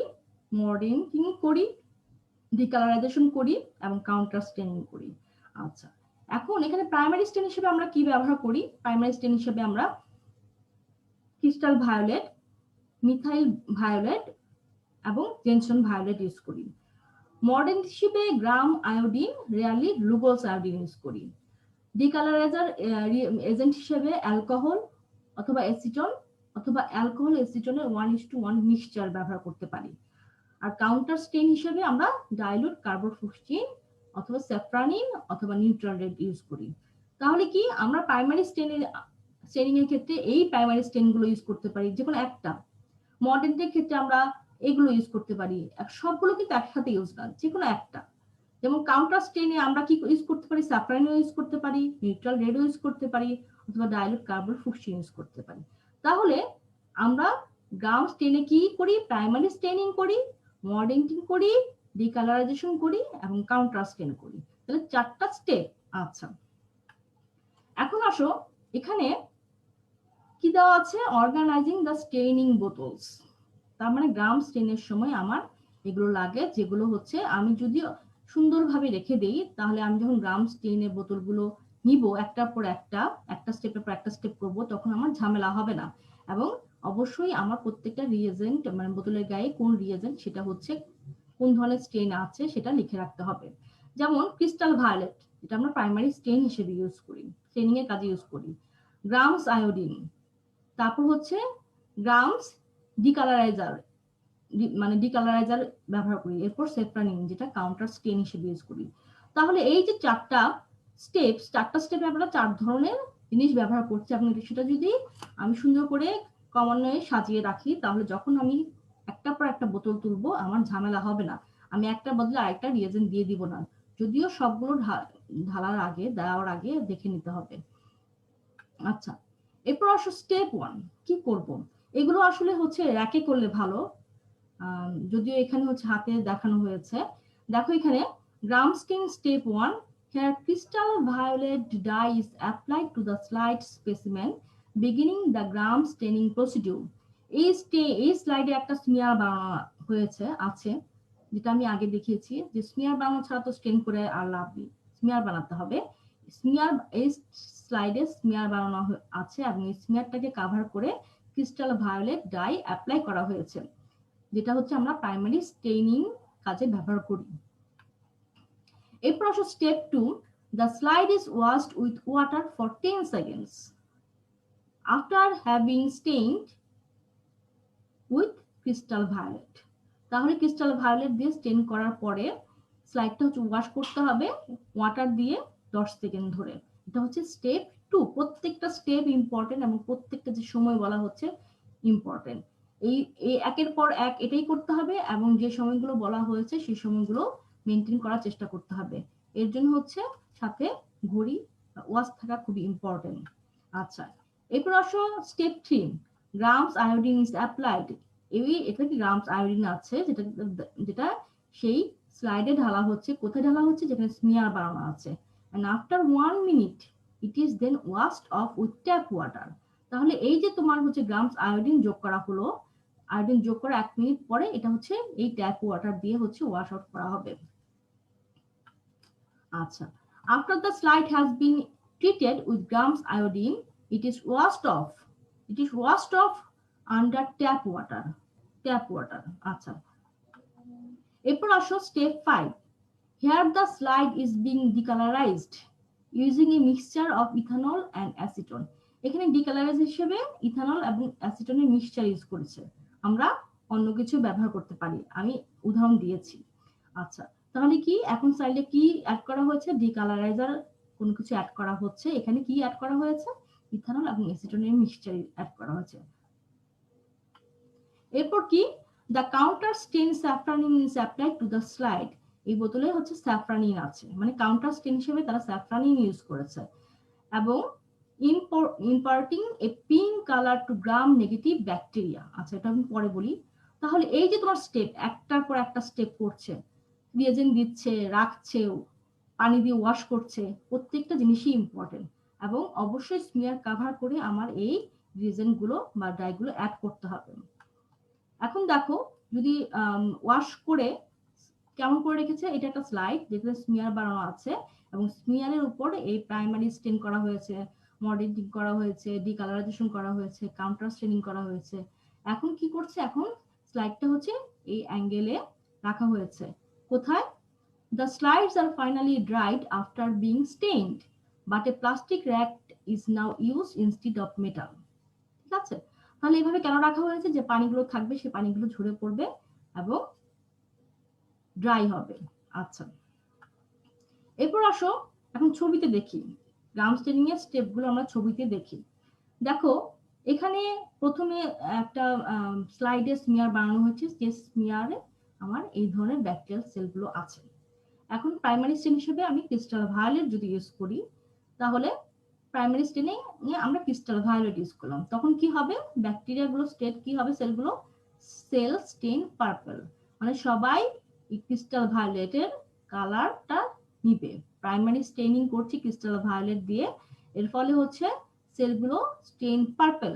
Speaker 1: মডেলিং করি, ডিকালারাইজেশন করি এবং কাউন্টার স্টেইনিং করি। আচ্ছা, এখন এখানে প্রাইমারি স্টেন হিসেবে আমরা কি ব্যবহার করি। প্রাইমারি স্টেন হিসেবে আমরা ক্রিস্টাল ভায়োলেট, মিথাইল ভায়োলেট এবং জেনসন ভায়োলেট ইউজ করি। মডার্ন হিসেবে গ্রাম আয়োডিন, রেয়ারলি লুগোস আয়োডিন ইউজ করি। ডিকালারাইজার এজেন্ট হিসেবে অ্যালকোহল অথবা অ্যাসিটন অথবা অ্যালকোহল অ্যাসিটনের 1:1 মিক্সচার ব্যবহার করতে পারি। আর কাউন্টার স্টেইন হিসেবে আমরা ডাইলুট কার্বোফুস্টিন অথবা স্যাফরানিন অথবা নিউট্রাল রেড ইউজ করি। তাহলে কি আমরা প্রাইমারি স্টেনিং এর ক্ষেত্রে এই প্রাইমারি স্টেন গুলো ইউজ করতে পারি, যে কোনো একটা। মডার্নের ক্ষেত্রে আমরা এগুলো ইউজ করতে পারি, সবগুলো কিন্তু একসাথে ইউজ না, যে কোনো একটা। যেমন কাউন্টার স্টেনে আমরা কি ইউজ করতে পারি, স্যাফরানিন ইউজ করতে পারি, নিউট্রাল রেড ইউজ করতে পারি অথবা ডাইলুট কার্বোফুস্টিন ইউজ করতে পারি। তাহলে আমরা গ্রাম স্টেনে কি করি, প্রাইমারি স্টেনিং করি, মডেলিং করি, ডিকালারাইজেশন করি এবং কাউন্টার স্টেন করি। তাহলে 4টা স্টেপ। আচ্ছা, এখন আসো এখানে কি দেওয়া আছে, অর্গানাইজিং দ্য স্টেইনিং বোতলস। তার মানে গ্রাম স্টেনের সময় আমার এগুলো লাগে, যেগুলো হচ্ছে আমি যদি সুন্দরভাবে রেখে দেই, তাহলে আমি যখন গ্রাম স্টেইনের বোতলগুলো নিব একটার পর একটা স্টেপের পর একটা স্টেপ করব, তখন আমার ঝামেলা হবে না। এবং অবশ্যই আমার প্রত্যেকটা রিয়েজেন্ট মানে বোতলের গায়ে কোন রিয়েজেন্ট সেটা হচ্ছে কোন ধরনের স্টেন আছে সেটা লিখে রাখতে হবে। যেমন ক্রিস্টাল ভায়োলেট, এটা আমরা প্রাইমারি স্টেন হিসেবে ইউজ করি, স্টেনিং এর কাজে ইউজ করি। গ্রামস আয়োডিন, তারপর হচ্ছে গ্রামস ডিকালারাইজার, মানে ডিকালারাইজার ব্যবহার করি। এরপর সেফ্রানিন, যেটা কাউন্টার স্টেন হিসেবে ইউজ করি। তাহলে এই যে চারটা স্টেপে আমরা 4 ধরনের জিনিস ব্যবহার করছি, এবং সেটা যদি আমি সুন্দর করে ক্রমান্বয়ে সাজিয়ে রাখি, তাহলে যখন আমি একটা পর একটা বোতল তুলবো আমার ঝামেলা হবে না। আমি একটা বদলে আরেকটা রিয়েজেন্ট দিয়ে দিব না, যদিও সবগুলো দেওয়ার আগে দেখে নিতে হবে। আচ্ছা, এরপর আসো স্টেপ 1 কি করব। এগুলো আসলে হচ্ছে র্যাকে করলে ভালো, যদিও এখানে হচ্ছে হাতে দেখানো হয়েছে। দেখো এখানে গ্রামস্টেন step 1, here crystal violet dye is applied to the slide specimen beginning the gram staining procedure. এই স্লাইডে একটা স্মিয়ার বানানো হয়েছে আছে, যেটা আমি আগে দেখিয়েছি যে স্মিয়ার বানানো ছাড়া তো স্টেন করে আর লাভ নেই, স্মিয়ার বানাতে হবে। এই স্লাইডে স্মিয়ার বানানো আছে এবং এই স্মিয়ারটাকে কভার করে ক্রিস্টাল ভায়োলেট ডাই অ্যাপ্লাই করা হয়েছে, যেটা হচ্ছে আমরা প্রাইমারি স্টেইনিং কাজে ব্যবহার করি। এরপর আসো step 2, the slide is washed with water for 10 seconds after having stained with crystal violet. তাহলে ক্রিস্টাল ভায়োলেট দিয়ে স্টেন করার পরে স্লাইডটা হচ্ছে ওয়াশ করতে হবে ওয়াটার দিয়ে 10 সেকেন্ড ধরে। এটা হচ্ছে স্টেপ 2। প্রত্যেকটা স্টেপ ইম্পর্টেন্ট এবং প্রত্যেকটা যে সময় বলা হচ্ছে ইম্পর্টেন্ট। এই একের পর এক এটাই করতে হবে এবং যে সময়গুলো বলা হয়েছে সেই সময়গুলো মেনটেন করার চেষ্টা করতে হবে। এর জন্য হচ্ছে সাথে ঘড়ি ওয়াচ থাকা খুবই ইম্পর্টেন্ট। আচ্ছা, এরপর আসো step 3, grams iodine is applied. এটা কি গ্রামস আয়োডিন আছে যেটা সেই স্লাইডে ঢালা হচ্ছে। কোথায় ঢালা হচ্ছে? যেখানে স্মিয়ার বানানো আছে। and after 1 minute it is then washed off with tap water. তাহলে এই যে তোমার হচ্ছে গ্রামস আয়োডিন যোগ করা হলো, আয়োডিন যোগ করা 1 মিনিট পরে এটা হচ্ছে এই ট্যাপ ওয়াটার দিয়ে হচ্ছে ওয়াশ আউট করা হবে। আচ্ছা, after the slide has been treated with grams iodine it is washed off under tap water. আচ্ছা, এরপর আসো step 5, here the slide is being decolorized using a mixture of ethanol and acetone. এখানে ডিকালারাইজ হিসেবে ethanol এবং অ্যাসিটনের mixture use করেছে, আমরা অন্য কিছু ব্যবহার করতে পারি, আমি উদাহরণ দিয়েছি। আচ্ছা, তাহলে কি এখন স্লাইডে কি অ্যাড করা হয়েছে? ডিকালারাইজার কোন কিছু অ্যাড করা হচ্ছে। এখানে কি অ্যাড করা হয়েছে? ইথানল এবং অ্যাসিটনের মিক্সচার অ্যাড করা হয়েছে। এরপর কি, the counter stain saffronin is applied to the slide. এই বোতলে হচ্ছে স্যাফরানিন আছে, মানে কাউন্টার স্টেন হিসেবে তারা স্যাফরানিন ইউজ করেছে এবং imparting a pink color to gram negative bacteria. আচ্ছা, এটা আমি পরে বলি। তাহলে এই যে তোমার স্টেপ একটার পর একটা স্টেপ করছে, রিয়েজেন্ট দিচ্ছে, রাখছে, পানি দিয়ে ওয়াশ করছে, প্রত্যেকটা জিনিসই ইম্পর্টেন্ট এবং অবশ্যই স্মিয়ার কভার করে আমার এই রিয়েজেন্ট গুলো বা ডাইগুলো অ্যাড করতে হবে। এখন দেখো যদি ওয়াশ করে কেমন করে রেখেছে, এটা একটা স্লাইড যেখানে স্মিয়ার বানানো আছে এবং স্মিয়ারের উপর এই প্রাইমারি স্টেন করা হয়েছে, মডেলিং করা হয়েছে, ডিকালারাইজেশন করা হয়েছে, কাউন্টার স্টেনিং করা হয়েছে। এখন কি করছে, এখন স্লাইডটা হচ্ছে এই অ্যাঙ্গেলে রাখা হয়েছে। কোথায়? The slides are finally dried after being stained, but a plastic rack is now used instead of metal. ঠিক আছে, তাহলে এইভাবে কেন রাখা হয়েছে? যে পানিগুলো থাকবে সেই পানিগুলো ঝরে পড়বে এবং ড্রাই হবে। আচ্ছা, এরপর আসো এখন ছবিতে দেখি, গ্রাম স্টেনিং এর স্টেপগুলো আমরা ছবিতে দেখি। দেখো এখানে প্রথমে একটা স্লাইডে স্মিয়ার বানানো হয়েছে, যে স্মিয়ারে আমার এই ধরনের ব্যাকটেরিয়াল সেলগুলো আছে। এখন প্রাইমারি স্টেন হিসেবে আমি ক্রিস্টাল ভায়োলেট যদি ইউজ করি, তাহলে প্রাইমারি স্টেনে আমরা ক্রিস্টাল ভায়োলেট ইউজ করলাম, তখন কি হবে? ব্যাকটেরিয়াগুলো স্টেট কি হবে? সেলগুলো সেল স্টেন পার্পল, মানে সবাই ক্রিস্টাল ভায়োলেটের কালারটা নিবে। প্রাইমারি স্টেনিং করছি ক্রিস্টাল ভায়োলেট দিয়ে, এর ফলে হচ্ছে সেলগুলো স্টেন পার্পল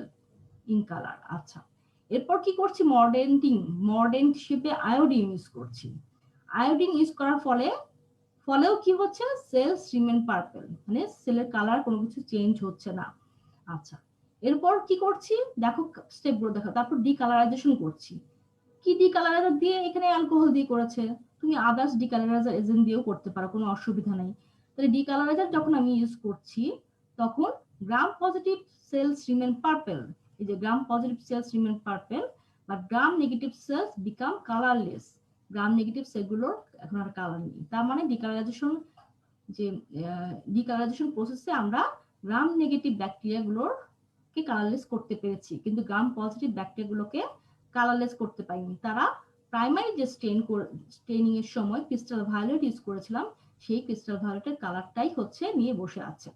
Speaker 1: ইন কালার। আচ্ছা, এরপর কি করছি? মডেন্ট হিসেবে আয়োডিন ইউজ করছি। আয়োডিন ইউজ করার ফলে ফলেও কি হচ্ছে, সেলস রিমেন পার্পল, মানে সেলের কালার কোনো কিছু চেঞ্জ হচ্ছে না। আচ্ছা, এরপর কি করছি দেখো, স্টেপগুলো দেখো। তারপর ডিকালারাইজেশন করছি। কি ডিকালারাইজার দিয়ে, এখানে অ্যালকোহল দিয়ে করেছে, তুমি আদার্স ডিকালারাইজার এজেন্ট দিয়েও করতে পারো, কোনো অসুবিধা নেই। তাহলে ডিকালারাইজার যখন আমি ইউজ করছি তখন Gram positive cells remain purple, এই যে Gram positive cells remain purple, বা Gram negative cells become colourless, Gram negative সেলগুলোর এখন আর কালার নেই। তার মানে ডিকালারাইজেশন, যে ডিকালারাইজেশন প্রসেসে আমরা গ্রাম নেগেটিভ ব্যাকটেরিয়াগুলোর কে কালারলেস করতে পেরেছি, কিন্তু গ্রাম পজিটিভ ব্যাকটেরিয়াগুলোকে কালারলেস করতে পারিনি। তারা প্রাইমারি যে স্টেনিং এর সময় ক্রিস্টাল ভায়োলেট ইউজ করেছিলাম, সেই ক্রিস্টাল ভায়োলেটের কালারটাই হচ্ছে নিয়ে বসে আছে।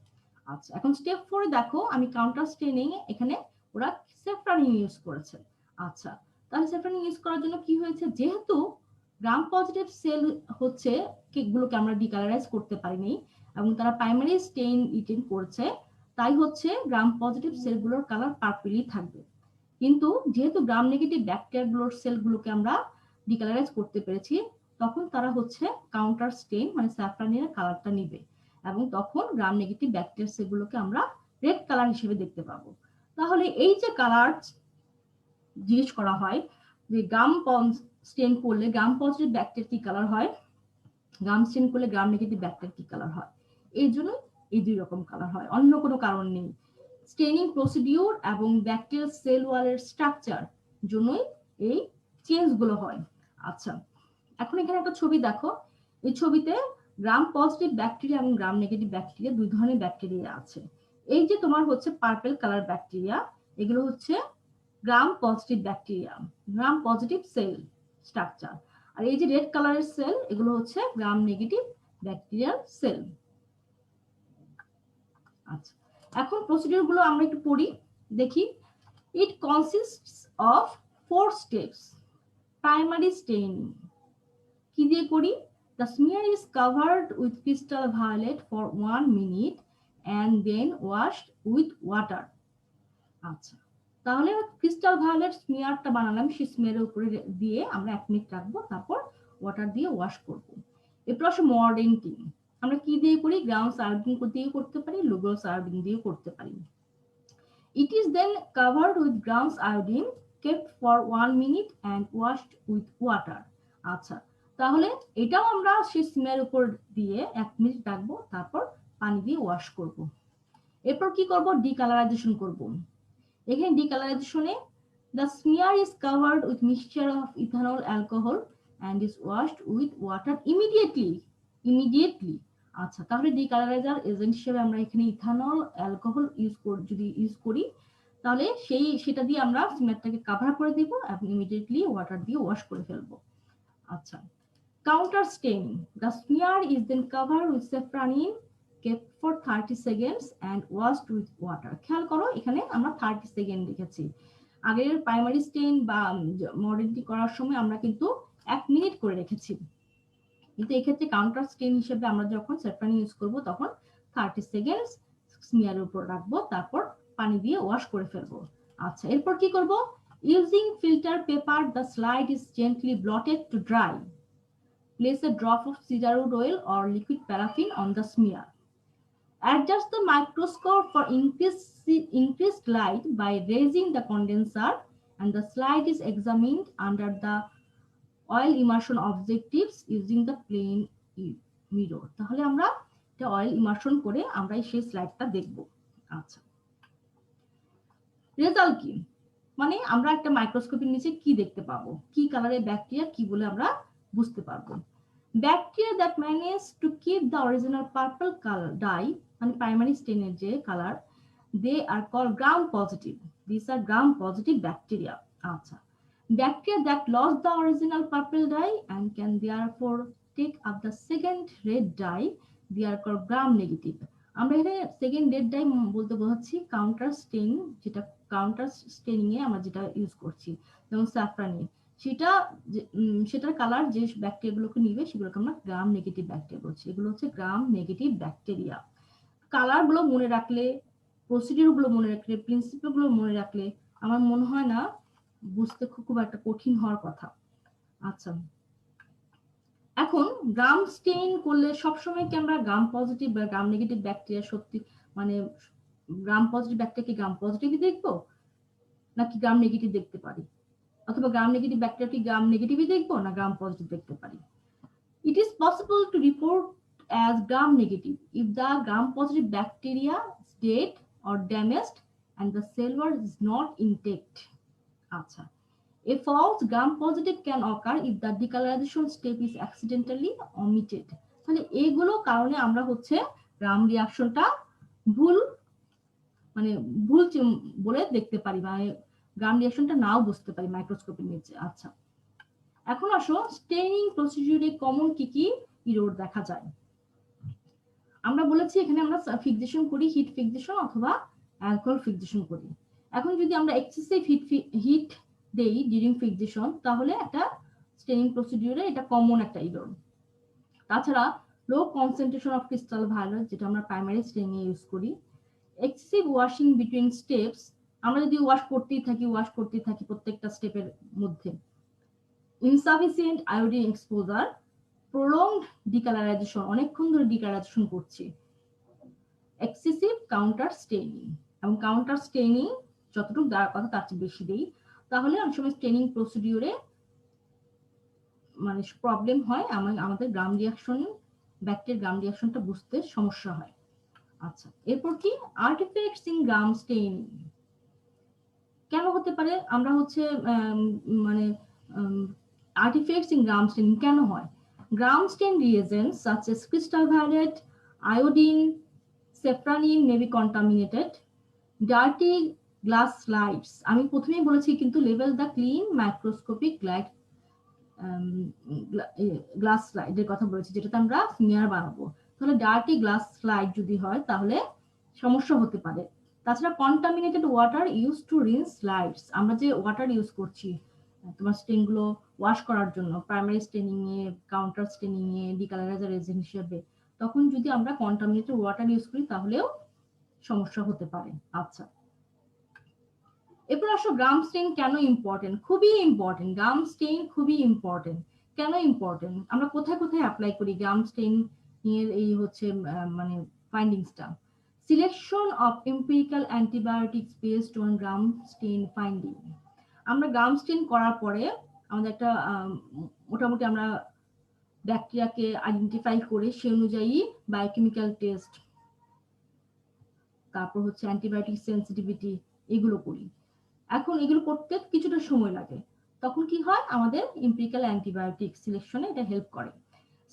Speaker 1: আচ্ছা, এখন স্টেপ 4 দেখো, আমি কাউন্টার স্টেনিং এ এখানে ওরা সেফ্রানিন ইউজ করেছে। আচ্ছা, তাহলে সেফ্রানিন ইউজ করার জন্য কি হয়েছে, যেহেতু গ্রাম পজিটিভ সেল হচ্ছে কেকগুলোকে আমরা ডিকালারাইজ করতে পারিনি এবং তারা প্রাইমারি স্টেইন রিটেন করছে, তাই হচ্ছে গ্রাম পজিটিভ সেলগুলোর কালার পার্পলই থাকবে। কিন্তু যেহেতু গ্রাম নেগেটিভ ব্যাকটেরিয়াগুলোর সেলগুলোকে আমরা ডিকালারাইজ করতে পেরেছি, তখন তারা হচ্ছে কাউন্টার স্টেইন মানে স্যাফরানিনের কালারটা নিবে, এবং তখন গ্রাম নেগেটিভ ব্যাকটেরিয়া সেলগুলোকে আমরা রেড কালার হিসেবে দেখতে পাবো। তাহলে এই যে কালার জিজ্ঞেস করা হয় যে গ্রাম স্টেন করলে গ্রাম পজিটিভ ব্যাকটেরিয়া কি কালার হয়, গ্রাম স্টেন করলে গ্রাম নেগেটিভ ব্যাকটেরিয়া কি কালার হয়, এই জন্য এই দুই রকম কালার হয়, অন্য কোনো কারণ নেই। স্টেনিং প্রসিডিউর এবং ব্যাকটেরিয়াল সেল ওয়ালের স্ট্রাকচার জন্যই এই চেঞ্জ গুলো হয়। আচ্ছা, এখন এখানে একটা ছবি দেখো, এই ছবিতে গ্রাম পজিটিভ ব্যাকটেরিয়া এবং গ্রাম নেগেটিভ ব্যাকটেরিয়া দুই ধরনের ব্যাকটেরিয়া আছে। এই যে তোমার হচ্ছে পার্পল কালার ব্যাকটেরিয়া, এগুলো হচ্ছে Gram positive bacteria, Gram positive cell structure. আর এই যে রেড কালারের সেল, এগুলো হচ্ছে গ্রাম নেগেটিভ ব্যাকটেরিয়াল সেল। আচ্ছা, এখন প্রসিডিউর গুলো আমরা একটু পড়ি, দেখি। It consists of 4 steps. Primary staining কি দিয়ে করি, the smear is covered with crystal violet for 1 minute and then washed with water. আচ্ছা, তাহলে ক্রিস্টাল ভায়োলেট স্মিয়ারটা বানালাম, সেই স্মিয়ারের উপরে দিয়ে আমরা 1 মিনিট রাখবো, তারপর ওয়াটার দিয়ে ওয়াশ করব। এরপর আসে মর্ডেন্টিং, আমরা কি দিয়ে করি, গ্রাউন্ড সার্ভিং দিয়ে করতে পারি, লোগো সার্ভিং দিয়ে করতে পারি। It is then covered with ground iodine, kept for 1 minute and washed with water. আচ্ছা, তাহলে এটাও আমরা সেই স্মিয়ারের উপর দিয়ে 1 মিনিট রাখবো, তারপর পানি দিয়ে ওয়াশ করব। এরপর কি করব, ডিকালারাইজেশন করব। এখানে ডিকালারাইজেশনে the smear is covered with mixture of ethanol alcohol and is washed with water immediately. আচ্ছা, তাহলে ডিকালারাইজার এজেন্ট হিসেবে আমরা এখানে ইথানল অ্যালকোহল যদি ইউজ করি, তাহলে সেটা দিয়ে আমরা স্মিয়ারটাকে কভার করে দিব এবং ইমিডিয়েটলি ওয়াটার দিয়ে ওয়াশ করে ফেলবো। আচ্ছা, counter staining, the smear is then covered with saffronin, kept for 30 seconds and washed with water. খেয়াল করো, এখানে আমরা 30 সেকেন্ড লিখেছি। আগের প্রাইমারি স্টেইন বা মডেলটি করার সময় আমরা কিন্তু 1 মিনিট করে রেখেছি, কিন্তু এক্ষেত্রে কাউন্টার স্টেইন হিসেবে আমরা যখন স্যাফরান ইউজ করব তখন 30 সেকেন্ড স্মিয়ারের উপর রাখবো, তারপর পানি দিয়ে ওয়াশ করে ফেলবো। আচ্ছা, এরপর কি করব, using filter paper the slide is gently blotted to dry. Place a drop of cedarwood oil or liquid paraffin on the smear. Adjust the microscope for increased light by raising the condenser, and the slide is examined under the oil immersion objectives using the plane mirror. তাহলে আমরা এটা oil immersion করে আমরা সেই স্লাইডটা দেখব। আচ্ছা, result কি, মানে আমরা একটা মাইক্রোস্কোপের নিচে কি দেখতে পাবো, কি কালারের ব্যাকটেরিয়া কি বলে আমরা বুঝতে পারবো। Bacteria that manage to keep the original purple colour dye, মানে প্রাইমারি স্টেনের যে colour, they are called Gram positive, this are Gram positive bacteria. আচ্ছা, bacteria that lost the original purple dye and can therefore take up the second red dye, they are called gram negative. আমরা এখানে second red die বলতে বোঝাচ্ছি counter Steyn, যেটা counter staining এ আমরা যেটা use করছি, যেমন স্যাফরানি, সেটার কালার যে ব্যাকটেরিয়াগুলোকে নিবে সেগুলোকে আমরা গ্রাম নেগেটিভ ব্যাকটেরিয়া বলছি। এগুলো হচ্ছে গ্রাম নেগেটিভ ব্যাকটেরিয়া। কালার গুলো মনে রাখলে, প্রসিডিউর গুলো মনে রাখলে, প্রিন্সিপাল গুলো মনে রাখলে আমার মনে হয় না বুঝতে খুব একটা কঠিন হওয়ার কথা। আচ্ছা, এখন গ্রাম স্টেইন করলে সবসময় কি আমরা গ্রাম পজিটিভ বা গ্রাম নেগেটিভ ব্যাকটেরিয়া সত্যি মানে গ্রাম পজিটিভ ব্যাকটেরিয়া কি গ্রাম পজিটিভই দেখবো নাকি গ্রাম নেগেটিভ দেখতে পারি, অথবা গ্রাম নেগেটিভ ব্যাকটেরিয়া কি গ্রাম নেগেটিভই দেখবো না গ্রাম পজিটিভ দেখতে পারি? It is possible to report as gram negative if the gram positive bacteria is dead or damaged and the cell wall is not intact. আচ্ছা, a false gram positive can occur if the decolorization step is accidentally omitted. তাহলে এইগুলো কারণে আমরা হচ্ছে গ্রাম রিঅ্যাকশনটা ভুল মানে ভুল বলে দেখতে পারি, মানে গ্রাম রিঅ্যাকশনটা নাও বুঝতে পারি মাইক্রোস্কোপের নিচে। আচ্ছা, এখন আসো স্টেইনিং প্রসিডিউরে কমন কি কি ইরোর দেখা যায়। আমরা বলেছি এখানে আমরা ফিক্সেশন করি, হিট ফিক্সেশন অথবা অ্যালকোহল ফিক্সেশন করি। এখন যদি আমরা এক্সেসিভ হিট দেই ডিউরিং ফিক্সেশন তাহলে একটা স্টেইনিং প্রসিডিউরে এটা কমন একটা ইরোর। তাছাড়া লো কনসেন্ট্রেশন অফ ক্রিস্টাল ভায়োলেট যেটা আমরা প্রাইমারি স্টেইনিং এ ইউজ করি, এক্সেসিভ ওয়াশিং বিটুইন স্টেপস, আমরা যদি ওয়াশ করতেই থাকি প্রত্যেকটা স্টেপের মধ্যে, ইনসাফিসিয়েন্ট আয়োডিন এক্সপোজার, প্রলংড ডিকালারাইজেশন, অনেকক্ষণ ধরে ডিকালারাইজেশন করছি, এক্সেসিভ কাউন্টার স্টেইনিং, এবং কাউন্টার স্টেইনিং যতটুকু দেওয়ার কথা তার চেয়ে বেশি দেই তাহলে অনেক সময় স্টেইনিং প্রসিডিউরে মানে প্রবলেম হয়, আমাদের গ্রাম রিঅ্যাকশন ব্যাকটেরিয়ার গ্রাম রিঅ্যাকশনটা বুঝতে সমস্যা হয়। আচ্ছা, এরপর কি আর্টিফ্যাক্টস ইন গ্রাম স্টেইনিং কেন হতে পারে, আমরা হচ্ছে মানে artifacts in gram staining কেন হয়? Gram stain reagents such as crystal violet, iodine, safranin may be contaminated. Dirty glass slides, আমি প্রথমেই বলেছি কিন্তু level the clean microscopic glass স্লাইডের কথা বলেছি যেটাতে আমরা স্মিয়ার বানাবো, তাহলে ডার্টি গ্লাস স্লাইড যদি হয় তাহলে সমস্যা হতে পারে। তাছাড়া contaminated water use to rinse slides, আমরা যে ওয়াটার ইউজ করছি তোমার স্টেন গুলো ওয়াশ করার জন্য প্রাইমারি স্টেনিং এ কাউন্টার স্টেনিং এ ডিকালারাইজার এজেন্ট হিসেবে, তখন যদি আমরা কন্টামিনেটেড ওয়াটার ইউজ করি তাহলেও সমস্যা হতে পারে। আচ্ছা, এরপর আসো গ্রাম স্টেইন কেন ইম্পর্টেন্ট, খুবই ইম্পর্টেন্ট, গ্রাম স্টেইন খুবই ইম্পর্টেন্ট। কেন ইম্পর্টেন্ট, আমরা কোথায় কোথায় অ্যাপ্লাই করি গ্রাম স্টেইন এর এই হচ্ছে মানে ফাইন্ডিংসটা, selection of empirical antibiotics based on gram stain finding, আমরা গ্রাম স্টেইন করার পরে আমাদের একটা মোটামুটি আমরা ব্যাকটেরিয়াকে আইডেন্টিফাই করে সে অনুযায়ী বায়োকেমিক্যাল টেস্ট, তারপর হচ্ছে অ্যান্টিবায়োটিক সেন্সিটিভিটি এগুলো করি। এখন এগুলো করতে কিছুটা সময় লাগে, তখন কি হয় আমাদের এম্পিরিক্যাল অ্যান্টিবায়োটিক সিলেকশনে এটা হেল্প করে।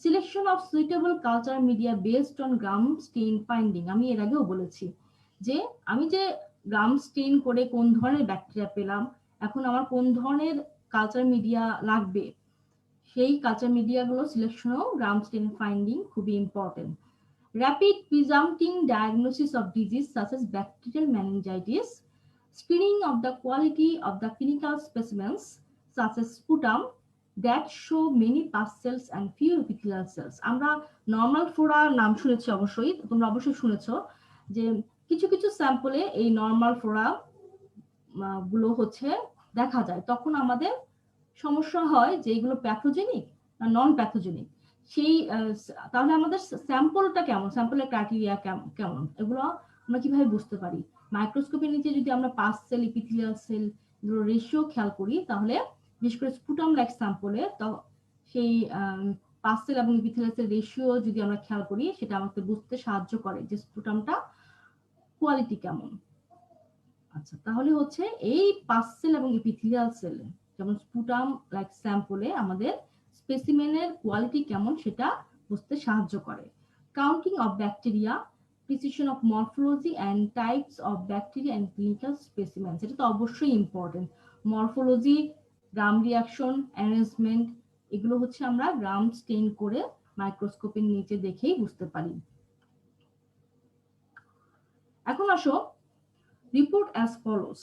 Speaker 1: Selection of suitable culture media based on gram stain finding, আমি এর আগেও বলেছি যে আমি যে গ্রাম স্টেইন করে কোন ধরনের ব্যাকটেরিয়া পেলাম, এখন আমার কোন ধরনের কালচার মিডিয়া লাগবে, সেই কালচার মিডিয়াগুলো সিলেকশনও গ্রাম স্টেইন ফাইন্ডিং খুবই important. Rapid presumpting diagnosis of disease such as bacterial meningitis, screening of the quality of the clinical specimens such as sputum that show many pus cells and few epithelial cells. আমরা normal Flora নাম শুনেছি, অবশ্যই তোমরা অবশ্যই শুনেছো যে কিছু কিছু স্যাম্পলে এই নর্মাল ফ্লোরা গুলো হচ্ছে দেখা যায়, তখন আমাদের সমস্যা হয় যে এগুলো প্যাথোজেনিক না নন প্যাথোজেনিক, সেই তাহলে আমাদের স্যাম্পলটা কেমন, স্যাম্পলের ক্রাইটেরিয়া কেমন, এগুলো আমরা কিভাবে বুঝতে পারি? মাইক্রোস্কোপের নিচে যদি আমরা pus cell epithelial cell ratio খেয়াল করি তাহলে বিশেষ করে স্পুটাম লাইক স্যাম্পলে তো সেই পাস সেল এবং ইপিথেলিয়াল সেল রেশিও যদি আমরা খেয়াল করি সেটা আমাকে বুঝতে সাহায্য করে যে স্পুটামটা কোয়ালিটি কেমন। আচ্ছা, তাহলে হচ্ছে এই পাস সেল এবং ইপিথেলিয়াল সেল যেমন স্পুটাম লাইক স্যাম্পলে আমাদের স্পেসিমেনের কোয়ালিটি কেমন সেটা বুঝতে সাহায্য করে। Counting of bacteria, precision of morphology and types of bacteria and clinical specimen, এটা তো অবশ্যই ইম্পর্টেন্ট। মরফোলজি, গ্রাম রিঅ্যাকশন, অ্যারেঞ্জমেন্ট এগুলো হচ্ছে আমরা গ্রাম স্টেইন করে মাইক্রোস্কোপের নিচে দেখেই বুঝতে পারি। এখন আসো রিপোর্ট অ্যাজ ফলোস,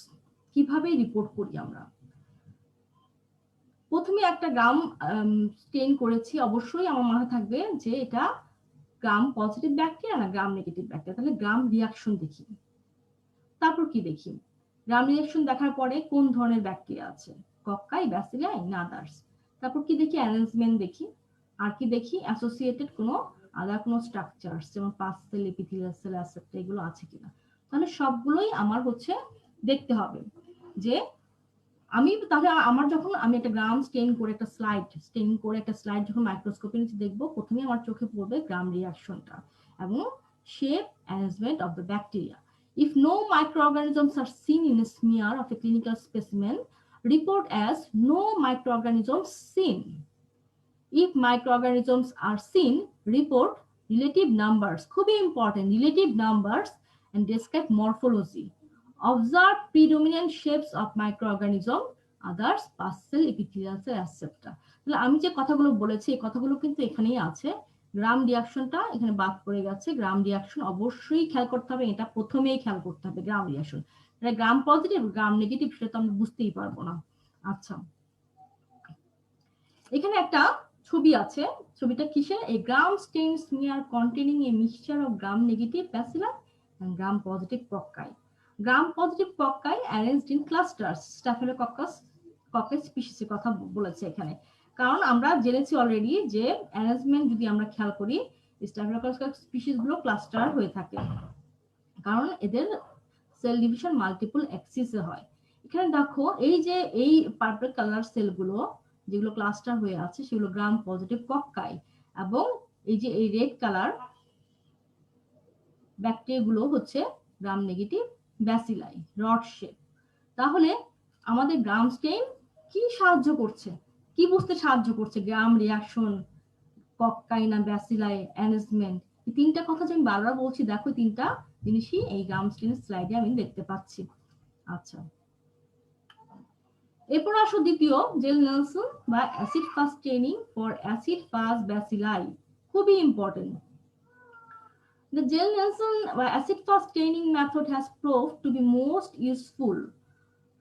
Speaker 1: কিভাবে রিপোর্ট করি আমরা। প্রথমে একটা গ্রাম স্টেইন করেছি, অবশ্যই আমার মাথায় থাকবে যে এটা গ্রাম পজিটিভ ব্যাকটেরিয়া না গ্রাম নেগেটিভ ব্যাকটেরিয়া, তাহলে গ্রাম রিঅ্যাকশন দেখি। তারপর কি দেখি, গ্রাম রিঅ্যাকশন দেখার পরে কোন ধরনের ব্যাকটেরিয়া আছে, কক্কাই, ব্যাসিলাই না আদার্স। তারপর কি দেখি, অ্যারেঞ্জমেন্ট দেখি, আর কি দেখি অ্যাসোসিয়েটেড কোনো আলাদা কোনো স্ট্রাকচার যেমন পাস সেল, এপিথেলিয়াল সেল, অ্যাসেপ্টা এগুলো আছে কিনা। তাহলে সবগুলোই আমার হচ্ছে দেখতে হবে যে আমি তাহলে আমার যখন আমি একটা গ্রাম স্টেইন করে একটা স্লাইড যখন মাইক্রোস্কোপে নিচে দেখবো, প্রথমে আমার চোখে পড়বে গ্রাম রিয়াকশনটা এবং shape arrangement of the bacteria. If no microorganisms are seen in a smear of a clinical specimen, report as no microorganisms seen. If microorganisms are seen, report relative numbers, খুবই important, relative numbers, and describe morphology. Observe predominant shapes of microorganism, others pus cell, epithelial cell, etc. তাহলে আমি যে কথাগুলো বলেছি এই কথাগুলো কিন্তু এখানেই আছে। গ্রাম রিয়াকশনটা এখানে বাদ পড়ে গেছে। গ্রাম রিয়াকশন অবশ্যই খেয়াল করতে হবে, এটা প্রথমেই খেয়াল করতে হবে গ্রাম রিয়াকশন। এটা গ্রাম পজিটিভ গ্রাম নেগেটিভ সেটা তো আমরা বুঝতেই পারবো না। আচ্ছা, এখানে একটা ছবি আছে, ছবিটা কিসের? A Gram stain smear containing a mixture of Gram negative bacillus and Gram positive cocci. Gram positive cocci arranged in clusters, staphylococcus cocci স্পিসিসের কথা বলেছে এখানে। কারণ আমরা জেনেছি অলরেডি যে অ্যারেঞ্জমেন্ট যদি আমরা খেয়াল করি, স্ট্যাফিলোকক্কাস স্পিসিস গুলো ক্লাস্টার হয়ে থাকে, কারণ এদের সেল ডিভিশন মাল্টিপল অ্যাক্সিসে হয়। এখানে দেখো এই যে এই পার্পল কালার সেলগুলো যেগুলো ক্লাস্টার হয়ে আছে সেগুলো গ্রাম পজিটিভ কক্কাই, এবং এই যে এই রেড কালার ব্যাকটেরিয়াগুলো হচ্ছে gram negative bacilli, rod shape. তাহলে আমাদের গ্রাম স্টেইন কি সাহায্য করছে, কি বুঝতে সাহায্য করছে? গ্রাম রিয়াকশন, কক্কাই না ব্যাসিলাই, অ্যারেঞ্জমেন্ট, এই তিনটা কথা যে আমি বারবার বলছি, দেখো তিনটা জিনিসই এই গ্রাম স্টেইনের স্লাইডে আমি দেখতে পাচ্ছি। আচ্ছা, এরপর আসো দ্বিতীয়, জেল নেলসন বা acid fast staining for acid fast bacilli, খুবই important. The Gell-Nelson acid-fast staining method has proved to be most useful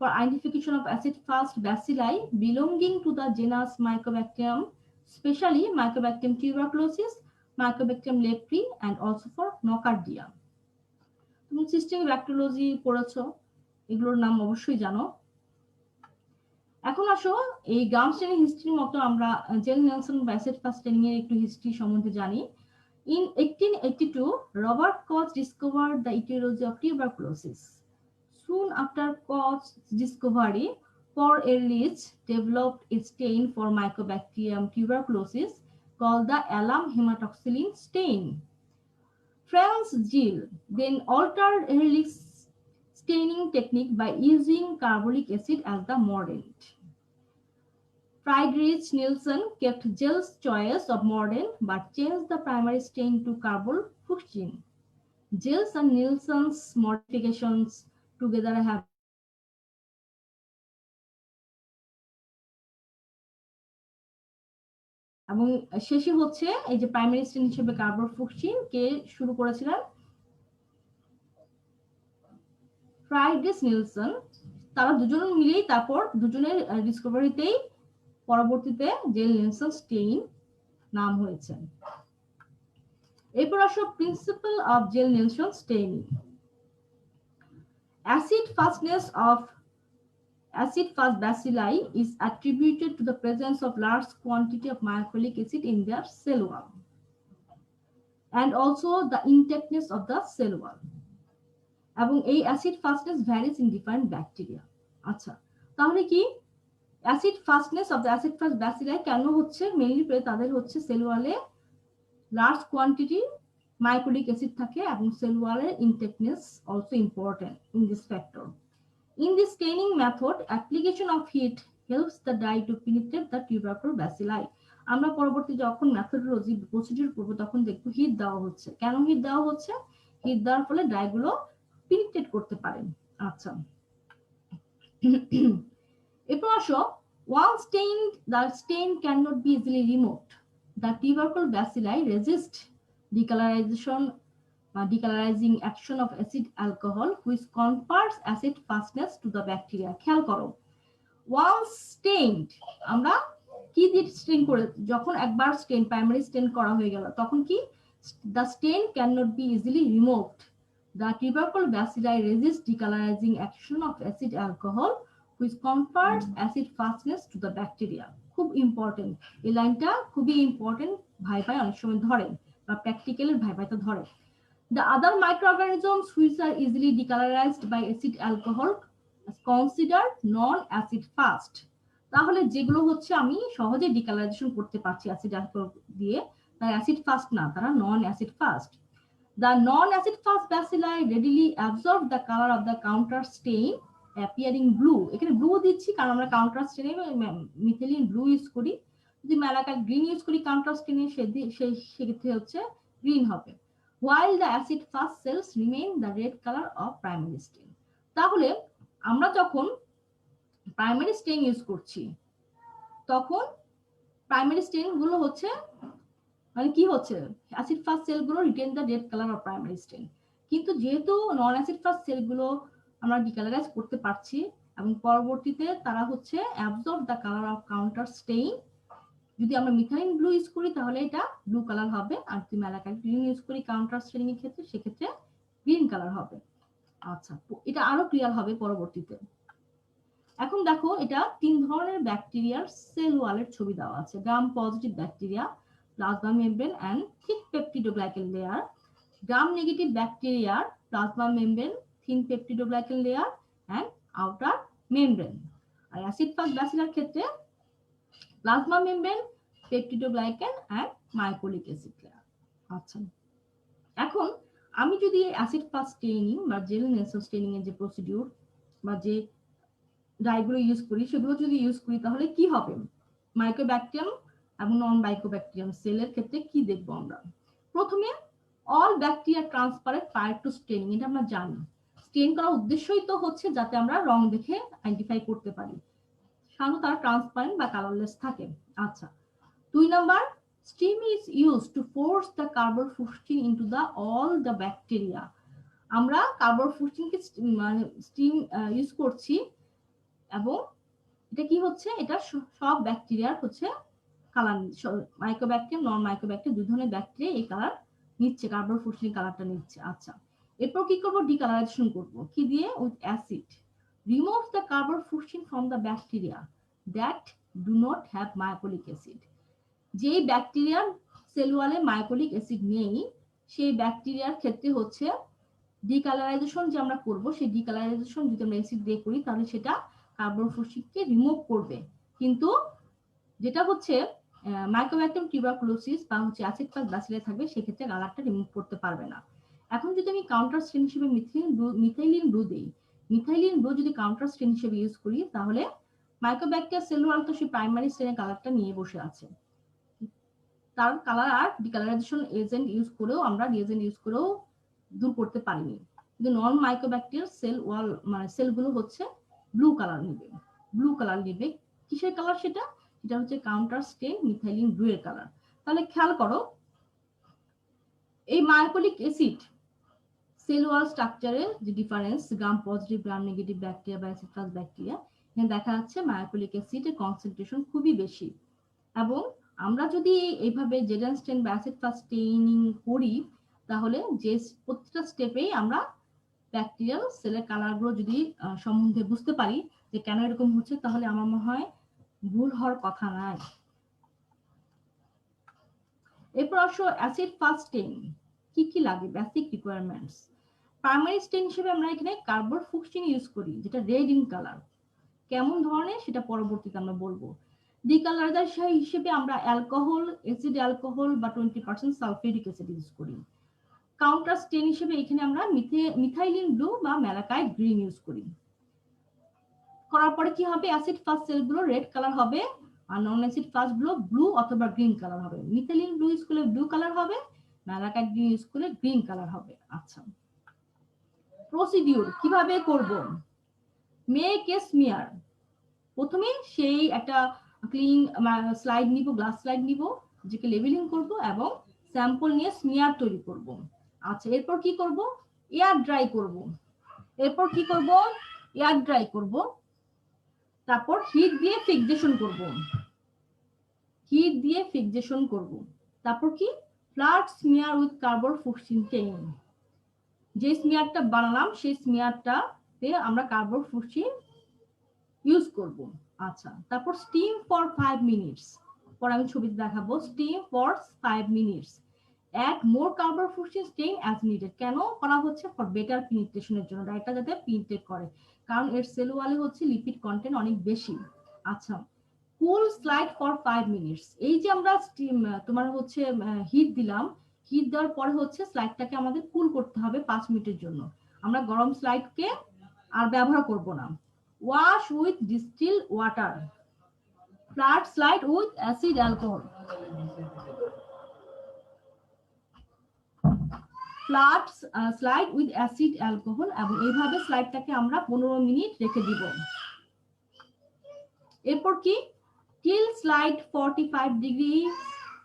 Speaker 1: for identification of acid-fast bacilli belonging to the genus Mycobacterium, especially Mycobacterium tuberculosis, Mycobacterium lepri, and also for Nocardia. তুমি systemic bacteriology পড়েছো, এগুলোর নাম অবশ্যই জানো। এখন আসো এই গ্রাম staining হিস্ট্রির মতো আমরা জেল নেলসন বা অ্যাসিড ফাস্ট স্টেইনিং এর একটু হিস্ট্রি সম্বন্ধে জানি। In 1882, Robert Koch discovered the etiology of tuberculosis. Soon after Koch's discovery, Paul Ehrlich developed a stain for Mycobacterium tuberculosis called the alum hematoxylin stain. Franz Gill then altered Ehrlich's staining technique by using carbolic acid as the mordant. Friedrich Nielsen kept Gell's choice of mordant but changed the primary stain to carbol-fuchsin. Gell's and Nielsen's modifications together have এবং শেষে হচ্ছে এই যে primary স্টেন হিসেবে কার্বনফুক্সিন কে শুরু করেছিলেন? ফ্রাইডরিচ Nielsen. তারা দুজন মিলেই তারপর দুজনের ডিসকভারিতেই পরবর্তীতে জেল নেলসন স্টেইন নাম হয়েছে। এরপর আসো principle of Ziehl Neelsen staining. Acid fastness of acid-fast bacilli is attributed to the presence of large quantity of mycolic acid in their cell wall and also the intactness of the cell wall. এবং এই acid fastness varies in different bacteria. আচ্ছা, তাহলে কি acid fastness of the acid fast bacilli কেন হচ্ছে? Mainly তাদের হচ্ছে sell ওয়ালে লার্জ কোয়ান্টিটি মাইক্রোলিক অ্যাসিড থাকে এবং সেল ওয়ালের intactness also important in this factor. In this staining method, application of heat helps the dye to penetrate the tubercle bacilli. আমরা পরবর্তী যখন মেথোডোলজি প্রসিডিউর করব তখন দেখব হিট দেওয়া হচ্ছে। কেন হিট দেওয়া হচ্ছে? হিট দেওয়ার ফলে ডাইগুলো পেনিট্রেট করতে পারে। আচ্ছা, এরপর আসো once stained, the stain cannot be easily removed. The tubercle bacilli resist decolorizing action of acid alcohol which confers acid fastness to the bacteria. খেয়াল করো, once stained আমরা কি দিয়ে স্টেইন করে, যখন একবার স্টেইন প্রাইমারি স্টেইন করা হয়ে গেল তখন কি the stain cannot be easily removed. The tubercle bacilli resist decolorizing action of acid alcohol which confers acid fastness to the bacteria. খুব ইম্পর্টেন্ট, এই লাইনটা খুবই ইম্পর্টেন্ট, ভাইভাই অনেক সময় ধরেন বা প্র্যাকটিক্যালের ভাইভাইতে ধরে। The other microorganisms which are easily decolorized by acid alcohol is considered non-acid fast. তাহলে যেগুলো হচ্ছে আমি সহজে ডিকালারাইজেশন করতে পারছি অ্যাসিড অ্যালকোহল দিয়ে, তারা অ্যাসিড ফাস্ট না, তারা non acid fast. The non-acid fast bacilli readily absorb the color of the counter stain appearing blue. এখানে ব্লু দিচ্ছি কারণ আমরা কাউন্টার স্টেনে মিথিলিন ব্লু ইউজ করি, যদি ম্যালাকাইট গ্রিন ইউজ করি কাউন্টার স্টেনে সেক্ষেত্রে হচ্ছে গ্রিন হবে। While the acid fast cells remain the red color of primary stain. তাহলে আমরা যখন প্রাইমারি স্টেন ইউজ করছি তখন প্রাইমারি স্টেন গুলো হচ্ছে মানে কি হচ্ছে, অ্যাসিড ফাস্ট সেলগুলো retain the red colour of primary stain. কিন্তু যেহেতু নন অ্যাসিড ফাস্ট সেলগুলো আমরা ডিকালারাইজ করতে পারছি এবং পরবর্তীতে তারা হচ্ছে absorb the colour of counter stain. যদি আমরা মিথাইলিন ব্লু ইউজ করি তাহলে এটা ব্লু কালার হবে, আর যদি ম্যালাকাইট গ্রিন ইউজ করি কাউন্টার স্টেইনিং এর ক্ষেত্রে সেক্ষেত্রে গ্রিন কালার হবে। আচ্ছা, এটা আরো ক্লিয়ার হবে পরবর্তীতে। এখন দেখো এটা 3 ধরনের ব্যাকটেরিয়ার সেল ওয়ালের ছবি দেওয়া আছে। গ্রাম positive bacteria, plasma membrane and thick peptidoglycan layer, gram negative bacteria, plasma membrane, thin peptidoglycan layer and outer membrane. আর অ্যাসিড ফাস্ট ব্যাসিলার ক্ষেত্রে plasma membrane, peptidoglycan and mycolic acid layer. আচ্ছা, এখন আমি যদি অ্যাসিড ফাস্ট স্টেইনিং বা Ziehl Neelsen staining এর যে প্রসিডিউর বা যে ডাইগুলো ইউজ করি সেগুলো যদি ইউজ করি তাহলে কি হবে, মাইক্রোব্যাকটেরিয়াম এবং নন মাইক্রোব্যাকটেরিয়াম সেলের ক্ষেত্রে কি দেখবো আমরা। প্রথমে all bacteria transparent prior to straining, এটা আমরা জানি। স্টেন করার উদ্দেশ্যই তো হচ্ছে যাতে আমরা রং দেখে আইডেন্টিফাই করতে পারি, সাধারণত তারা ট্রান্সপারেন্ট বা কালারলেস থাকে। আচ্ছা, 2 number, steam is used to force the carbon-14 into the all the bacteria. আমরা কার্বন-14 কে মানে স্টিম ইউজ করছি এবং এটা কি হচ্ছে, এটা সব ব্যাকটেরিয়ার হচ্ছে কালার, মাইক্রোব্যাকটেরিয়াম নন মাইক্রোব্যাকটেরিয়াম দুই ধরনের ব্যাকটেরিয়া এই কালার নিচ্ছে, কার্বন-14 কালারটা নিচ্ছে। আচ্ছা, এরপর কি করব, ডিকালারাইজেশন করব কি দিয়ে, with acid remove the carbon fourteen from the bacteria that do not have mycolic acid. যেই ব্যাকটেরিয়ার সেল ওয়ালে মাইকোলিক অ্যাসিড নেই সেই ব্যাকটেরিয়ার ক্ষেত্রে হচ্ছে ডিকালারাইজেশন যে আমরা করব, সেই ডিকালারাইজেশন যদি আমরা অ্যাসিড দিয়ে করি তাহলে সেটা কার্বন-14 কে রিমুভ করবে, কিন্তু যেটা হচ্ছে মাইক্রোব্যাকটেরিয়াম টিউবারকুলোসিস বা হচ্ছে অ্যাসিড ফাস্ট ব্যাসিলাস থাকবে সেক্ষেত্রে কালারটা রিমুভ করতে পারবে না। এখন যদি আমি কাউন্টার স্টেন হিসেবে মিথাইলিন ব্লু দিই, মিথাইলিন ব্লু যদি কাউন্টার স্টেন হিসেবে ইউজ করি তাহলে মাইক্রোব্যাকটেরিয়া সেল ওয়াল তো সেই প্রাইমারি স্টেনের কালারটা নিয়ে বসে আছে, তার কালার আর ডিকালারাইজেশন এজেন্ট ইউজ করেও আমরা রিএজেন্ট ইউজ করেও দূর করতে পারিনি। কিন্তু নন মাইক্রোব্যাকটেরিয়াল সেল ওয়াল মানে সেলগুলো হচ্ছে ব্লু কালার নেবে, ব্লু কালার নেবে। কিসের কালার সেটা, এটা হচ্ছে কাউন্টার স্টেন মিথাইলিন ব্লু এর কালার। তাহলে খেয়াল করো এই মাইকোলিক অ্যাসিড সেল ওয়াল স্ট্রাকচারের যে difference, gram positive gram negative bacteria বা অ্যাসিড ফাস্ট ব্যাকটেরিয়া, এখানে দেখা যাচ্ছে মাইকোলিক অ্যাসিডের কনসেন্ট্রেশন খুবই বেশি। এবং আমরা যদি এইভাবে জেডেন স্টেন বা অ্যাসিড ফাস্ট স্টেইনিং করি তাহলে যে প্রত্যেকটা স্টেপেই আমরা ব্যাকটেরিয়াল সেলের কালারগুলো যদি সম্বন্ধে বুঝতে পারি যে কেন এরকম হচ্ছে, তাহলে আমার মনে হয় ভুল হওয়ার কথা নাই। এরপর আসো অ্যাসিড ফাস্ট স্টেইন কি কি লাগে, বেসিক রিকোয়ারমেন্টস। প্রাইমারি স্টেইন হিসেবে আমরা এখানে কার্বন-14 ইউজ করি যেটা রেড ইন কালার, কেমন ধরনের সেটা পরবর্তীতে আমরা বলবো। ডিকালারাইজার হিসেবে আমরা অ্যালকোহল, অ্যাসিড অ্যালকোহল বা 20% সালফিউরিক অ্যাসিড ইউজ করি। কাউন্টার স্টেন হিসেবে এখানে আমরা মিথাইলিন ব্লু বা ম্যালাকাইট গ্রিন ইউজ করি। করার পরে কি হবে, অ্যাসিড ফাস্ট সেলগুলো রেড কালার হবে আর নন অ্যাসিড ফাস্ট গুলো ব্লু অথবা গ্রিন কালার হবে। মিথাইলিন ব্লু ইউজ করলে ব্লু কালার হবে, ম্যালাকাইট গ্রিন ইউজ করলে গ্রিন কালার হবে। আচ্ছা, প্রসিডিউর কিভাবে করব, মেক এ স্মিয়ার। প্রথমে সেই একটা ক্লিন স্লাইড নিব, গ্লাস স্লাইড নিব, যেকে লেবেলিং করব এবং স্যাম্পল নিয়ে স্মিয়ার তৈরি করব। আচ্ছা, এরপর কি করব, এয়ার ড্রাই করব। এরপর কি করব, এয়ার ড্রাই করব, তারপর হিট দিয়ে ফিক্সেশন করব, হিট দিয়ে ফিক্সেশন করব। তারপর কি, ফ্ল্যাট স্মিয়ার উইথ কার্বন-14 টেইন। যে স্মিয়ারটা বানালাম সেই স্মিয়ারটাতে আমরা কার্বন-14 ইউজ করব। আচ্ছা, তারপর স্টিম ফর 5 মিনিটস। পরে আমি ছবিতে দেখাবো। Steam for 5 minutes. Add more carbon stain as needed. কেন করা হচ্ছে? ফর বেটার পেনিট্রেশনের জন্য, ডাইটা যাতে পেনিট্রেট করে, কারণ এর সেল ওয়ালে হচ্ছে লিপিড কন্টেন্ট অনেক বেশি। আচ্ছা, কুল স্লাইড ফর 5 মিনিটস। এই যে আমরা স্টিম তোমার হচ্ছে হিট দিলাম, হিট দেওয়ার পরে হচ্ছে স্লাইডটাকে আমাদের কুল করতে হবে 5 মিনিটের জন্য। আমরা গরম স্লাইডকে আর ব্যবহার করব না। Wash with distil water. Flat slide with acid alcohol. Flat slide with acid alcohol, এবং এইভাবে স্লাইডটাকে আমরা 15 মিনিট রেখে দিব। এরপর কি? Tilt slide 45 degree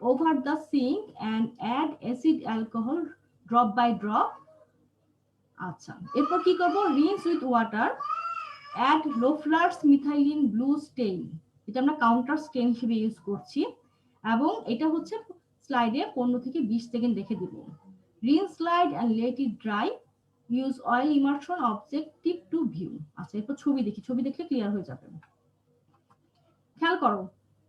Speaker 1: over the sink and add acid alcohol drop by drop. আচ্ছা, এরপর কি করব? Rinse with water, add Loeffler's methylene blue stain. এটা আমরা কাউন্টার স্টেইন হিসেবে ইউজ করছি, এবং এটা হচ্ছে স্লাইডে 15 থেকে 20 সেকেন্ড রেখে দিব। Rinse slide and let it dry. Use oil immersion objective two view. আচ্ছা, এরপর ছবি দেখি, ছবি দেখলে ক্লিয়ার হয়ে যাবে। খেয়াল করো,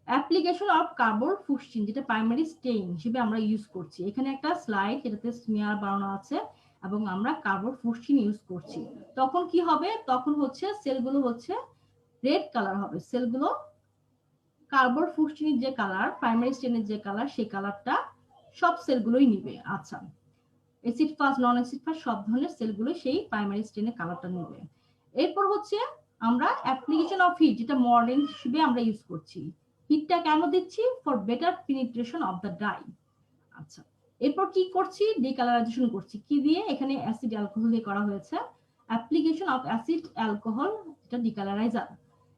Speaker 1: অ্যাপ্লিকেশন অফ কার্বন ফুসচিন, যেটা প্রাইমারি স্টেইন হিসেবে আমরা ইউজ করছি। এখানে একটা স্লাইড, এটাতে স্মিয়ার বানানো আছে, এবং আমরা কার্বন ফুসচিন ইউজ করছি। তখন কি হবে? তখন হচ্ছে সেলগুলো হচ্ছে রেড কালার হবে। সেলগুলো কার্বন ফুসচিনের যে কালার, প্রাইমারি স্টেইনের যে কালার, সেই কালারটা সব সেলগুলোই নিবে। আচ্ছা, অ্যাসিড ফাস্ট, নন অ্যাসিড ফাস্ট সব ধরনের সেলগুলো সেই প্রাইমারি স্টেইনের কালারটা নেবে। এরপর হচ্ছে আমরা অ্যাপ্লিকেশন অফ হিট, যেটা মডার্ন হিসেবে আমরা ইউজ করছি। হিটটা কেন দিচ্ছি? For better penetration of the dye. আচ্ছা, এরপর কি করছি? ডিকালারাইজেশন করছি। কি দিয়ে? এখানে অ্যাসিড অ্যালকোহল দিয়ে করা হয়েছে। অ্যাপ্লিকেশন অফ অ্যাসিড অ্যালকোহল, এটা ডিকালারাইজার।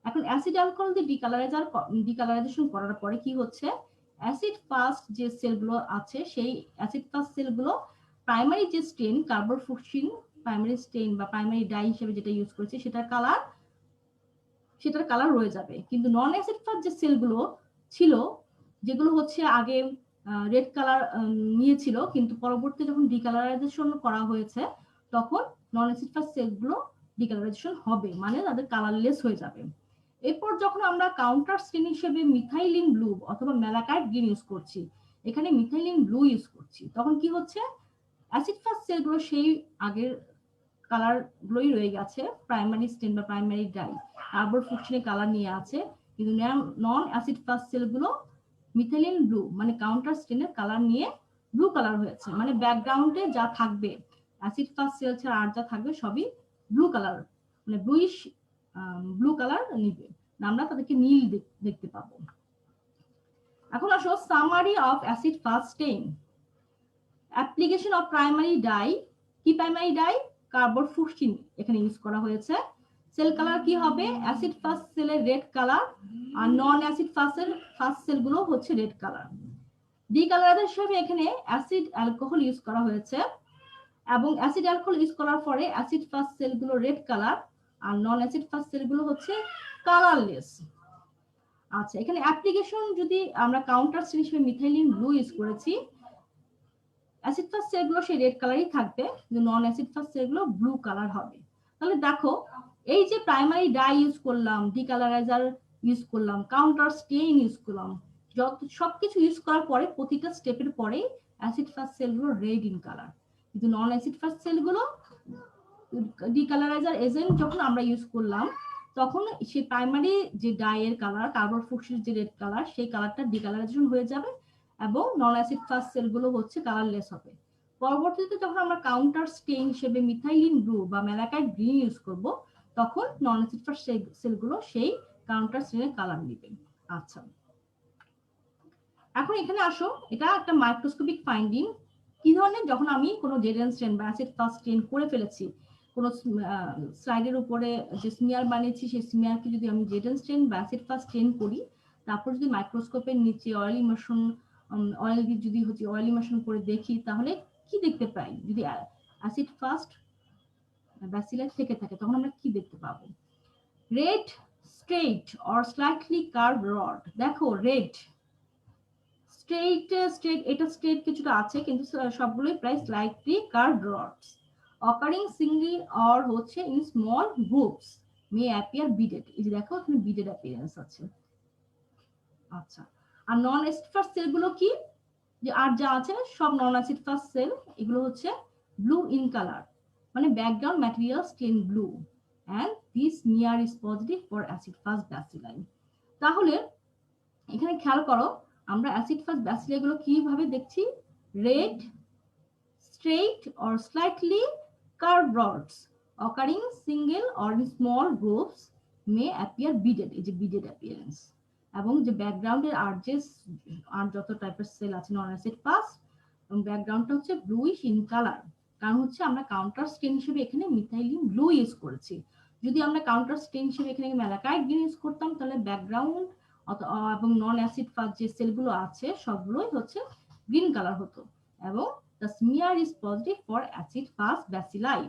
Speaker 1: এখন অ্যাসিড অ্যালকোহল দিয়ে ডিকালারাইজেশন করার পরে কি হচ্ছে? অ্যাসিড ফাস্ট যে সেলগুলো আছে, সেই অ্যাসিড ফাস্ট সেলগুলো প্রাইমারি যে স্টেইন কার্বন ফুসচিন প্রাইমারি স্টেইন বা প্রাইমারি ডাই হিসেবে যেটা ইউজ করেছি, সেটার কালার রয়ে যাবে। কিন্তু নন অ্যাসিড ফাস্ট যে সেলগুলো ছিল, যেগুলো হচ্ছে আগে রেড কালার নিয়েছিল, কিন্তু পরবর্তী যখন ডিকালারাইজেশন করা হয়েছে, তখন নন অ্যাসিড ফাস্ট সেলগুলো ডিকালারাইজেশন হবে, মানে তাদের কালারলেস হয়ে যাবে। এরপর যখন আমরা কাউন্টার স্টেইন হিসেবে মিথাইলিন ব্লু অথবা ম্যালাকাইট গ্রিন ইউজ করছি, এখানে মিথাইলিন ব্লু ইউজ করছি, তখন কি হচ্ছে? অ্যাসিড ফাস্ট সেলগুলো সেই আগের কালার গুলোই রয়ে গেছে, প্রাইমারি স্টেইন বা প্রাইমারি ডাই কার্বন ফুসচিনের কালার নিয়ে আছে, কিন্তু নন অ্যাসিড ফাস্ট সেলগুলো মিথাইলিন ব্লু মানে কাউন্টার স্টেইনের কালার নিয়ে ব্লু কালার হয়েছে। মানে ব্যাকগ্রাউন্ডে যা থাকবে, অ্যাসিড ফাস্ট সেল ছাড়া আর যা থাকবে সবই ব্লু কালার, মানে ব্লুইশ ব্লু কালার নিবে, আমরা তাদেরকে নীল দেখতে পাবো। এখন আসো summary of acid fast stain. Application of primary dye. কি প্রাইমারি ডাই? কার্বন ফুসচিন এখানে ইউজ করা হয়েছে। সেল কালার কি হবে? অ্যাসিড ফাস্ট সেলের রেড কালার, আর নন অ্যাসিড ফাস্ট সেলগুলো হচ্ছে রেড কালার। ডিকালারাইজার হিসেবে এখানে অ্যাসিড অ্যালকোহল ইউজ করা হয়েছে, এবং অ্যাসিড অ্যালকোহল ইউজ করার পরে অ্যাসিড ফাস্ট সেলগুলো রেড কালার, আর নন অ্যাসিড ফাস্ট সেলগুলো হচ্ছে কালারলেস। আচ্ছা, এখানে অ্যাপ্লিকেশন যদি আমরা কাউন্টার স্টেইন হিসেবে মিথাইলিন ব্লু ইউজ করেছি, অ্যাসিড ফাস্ট সেলগুলো সেই রেড কালারই থাকবে, কিন্তু নন অ্যাসিড ফাস্ট সেলগুলো ব্লু কালার হবে। তাহলে দেখো, এই যে প্রাইমারি ডাই ইউজ করলাম, ডিকালারাইজার ইউজ করলাম, কাউন্টার স্টেইন ইউজ করলাম, সবকিছু ইউজ করার পরে প্রতিটা স্টেপের পরে অ্যাসিড ফাস্ট সেলগুলো রেড ইন কালার, কিন্তু নন অ্যাসিড ফাস্ট সেলগুলো ডিকালারাইজার এজেন্ট যখন আমরা ইউজ করলাম, তখন সেই প্রাইমারি যে ডাইয়ের কালার কার্বন ফুসচিনের যে রেড কালার, সেই কালারটা ডিকালারাইজেশন হয়ে যাবে, এবং নন অ্যাসিড ফাস্ট সেলগুলো হচ্ছে কালারলেস হবে। পরবর্তীতে যখন আমরা কাউন্টার স্টেইন হিসেবে মিথাইলিন ব্লু বা ম্যালাকাইট গ্রিন ইউজ করব, তখন নন অ্যাসিড ফাস্ট সেলগুলো সেই কাউন্টার স্টেইনের কালার নেবে। আচ্ছা, এখন এখানে আসো, এটা একটা মাইক্রোস্কোপিক ফাইন্ডিং। কি ধরনের? যখন আমি কোনো জেডেন স্টেইন বা অ্যাসিড ফাস্ট স্টেইন করে ফেলেছি, কোনো স্লাইডের উপরে যে স্মিয়ার বানিয়েছি, সেই স্মিয়ারকে যদি আমি জেডেন স্টেইন বা অ্যাসিড ফাস্ট স্টেইন করি, তারপর যদি মাইক্রোস্কোপের নিচে অয়েল ইমার্শন যদি হচ্ছে অয়েল ইমার্শন করে দেখি, তাহলে কি দেখতে পাই? যদি অ্যাসিড ফাস্ট ব্যাসিলাস থেকে থাকে, তখন আমরা কি দেখতে পাবো? Red straight or slightly curve rod. দেখো, রেড স্ট্রেইট এটা স্ট্রেইট কিছুটা আছে, কিন্তু সবগুলোই প্রায় slightly curve rods, occurring singly or হচ্ছে in small groups. May appear beaded, এই যে দেখো এখানে বিডেড অ্যাপিয়ারেন্স আছে। আচ্ছা, আর নন অ্যাসিড ফাস্ট সেলগুলো কি, যে আর যা আছে সব নন অ্যাসিড ফাস্ট সেল, এগুলো হচ্ছে ব্লু ইন কালার, মানে background material stain blue, and this near is positive for acid fast bacilli. তাহলে এখানে খেয়াল করো, আমরা অ্যাসিড ফাস্ট ব্যাসিলাই গুলো কিভাবে দেখছি, red, straight or slightly curved rods occurring single or in small groups may appear beaded, এই যে beaded appearance, এবং যে ব্যাকগ্রাউন্ডের আর যত টাইপের সেল আছে নন অ্যাসিড ফাস্ট, এবং ব্যাকগ্রাউন্ডটা হচ্ছে ব্লুইশ ইন কালার, কারণ হচ্ছে আমরা কাউন্টার স্টেন হিসেবে এখানে মিথাইলিন ব্লু ইউজ করেছি। যদি আমরা কাউন্টার স্টেন হিসেবে এখানে ম্যালাকাইট গ্রিন ইউজ করতাম, তাহলে ব্যাকগ্রাউন্ড এবং নন অ্যাসিড ফাস্ট যে সেলগুলো আছে সবগুলোই হচ্ছে গ্রিন কালার হতো, এবং the smear is positive for acid fast bacilli.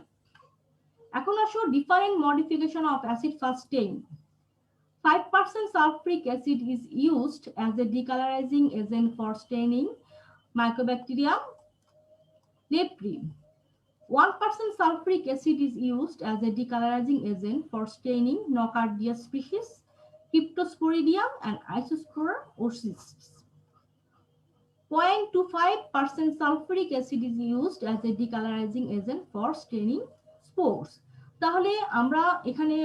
Speaker 1: এখন আসো different modification of acid fast stain. 5% sulfuric acid is used as a decolorizing agent for staining Mycobacterium leprae. 1% sulfuric acid is used as a decolorizing agent for staining Nocardia species, Cryptosporidium and Isospora oocysts. 0.25% sulfuric acid is used as a decolorizing agent for staining spores. তাহলে আমরা এখানে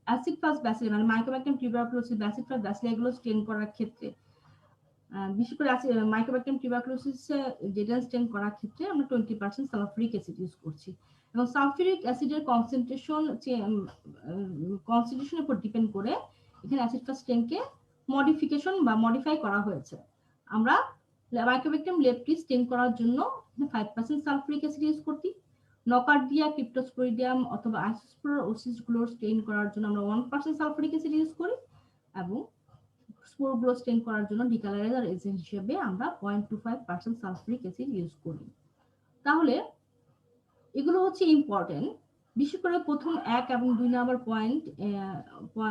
Speaker 1: acid fast bacilli মানে Mycobacterium tuberculosis, acid fast bacilli গুলো স্টেন করার ক্ষেত্রে, বিশেষ করে Mycobacterium tuberculosis যেটা স্টেন করার ক্ষেত্রে আমরা 20% সালফুরিক অ্যাসিড ইউজ করছি, এবং সালফুরিক অ্যাসিডের কনসেন্ট্রেশনের উপর ডিপেন্ড করে এখানে অ্যাসিড ফাস্ট স্টেনকে মডিফিকেশন বা মডিফাই করা হয়েছে। আমরা মাইকোব্যাকটেরিয়াম লেপ্রি স্টেন করার জন্য 5% সালফুরিক অ্যাসিড ইউজ করছি, নকার্ডিয়া, ক্রিপ্টোস্পোরিডিয়াম অথবা আইসোস্পোরা ওসিসগুলো স্টেন করার জন্য আমরা 1% সালফুরিক অ্যাসিড ইউজ করি, এবং স্পোরগুলো স্টেন করার জন্য ডিকালারাইজার এজেন্ট হিসেবে আমরা 0.25% সালফুরিক অ্যাসিড ইউজ করি। তাহলে এগুলো হচ্ছে ইম্পর্টেন্ট, বিশেষ করে প্রথম 1 এবং 2 নাম্বার পয়েন্ট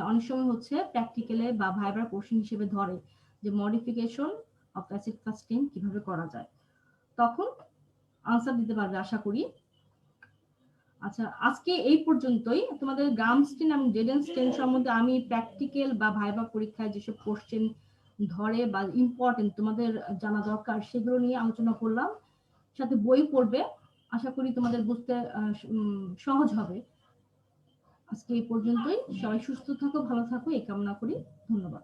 Speaker 1: অনেক সময় হচ্ছে প্র্যাকটিক্যালে বা ভাইবার কোশ্চেন হিসেবে ধরে যে মডিফিকেশন অফ অ্যাসিড ফাস্ট স্টেন কিভাবে করা যায়, তখন আনসার দিতে পারবে আশা করি। আচ্ছা, আজকে এই পর্যন্তই। তোমাদের গাম স্টেন এবং ডেডেন স্টেন সম্বন্ধে আমি প্র্যাকটিক্যাল বা ভাইবা পরীক্ষায় যেসব কোশ্চেন ধরে বা ইম্পর্টেন্ট তোমাদের জানা দরকার সেগুলো নিয়ে আলোচনা করলাম, সাথে বই পড়বে, আশা করি তোমাদের বুঝতে সহজ হবে। আজকে এই পর্যন্তই, সবাই সুস্থ থাকো, ভালো থাকো এই কামনা করি, ধন্যবাদ।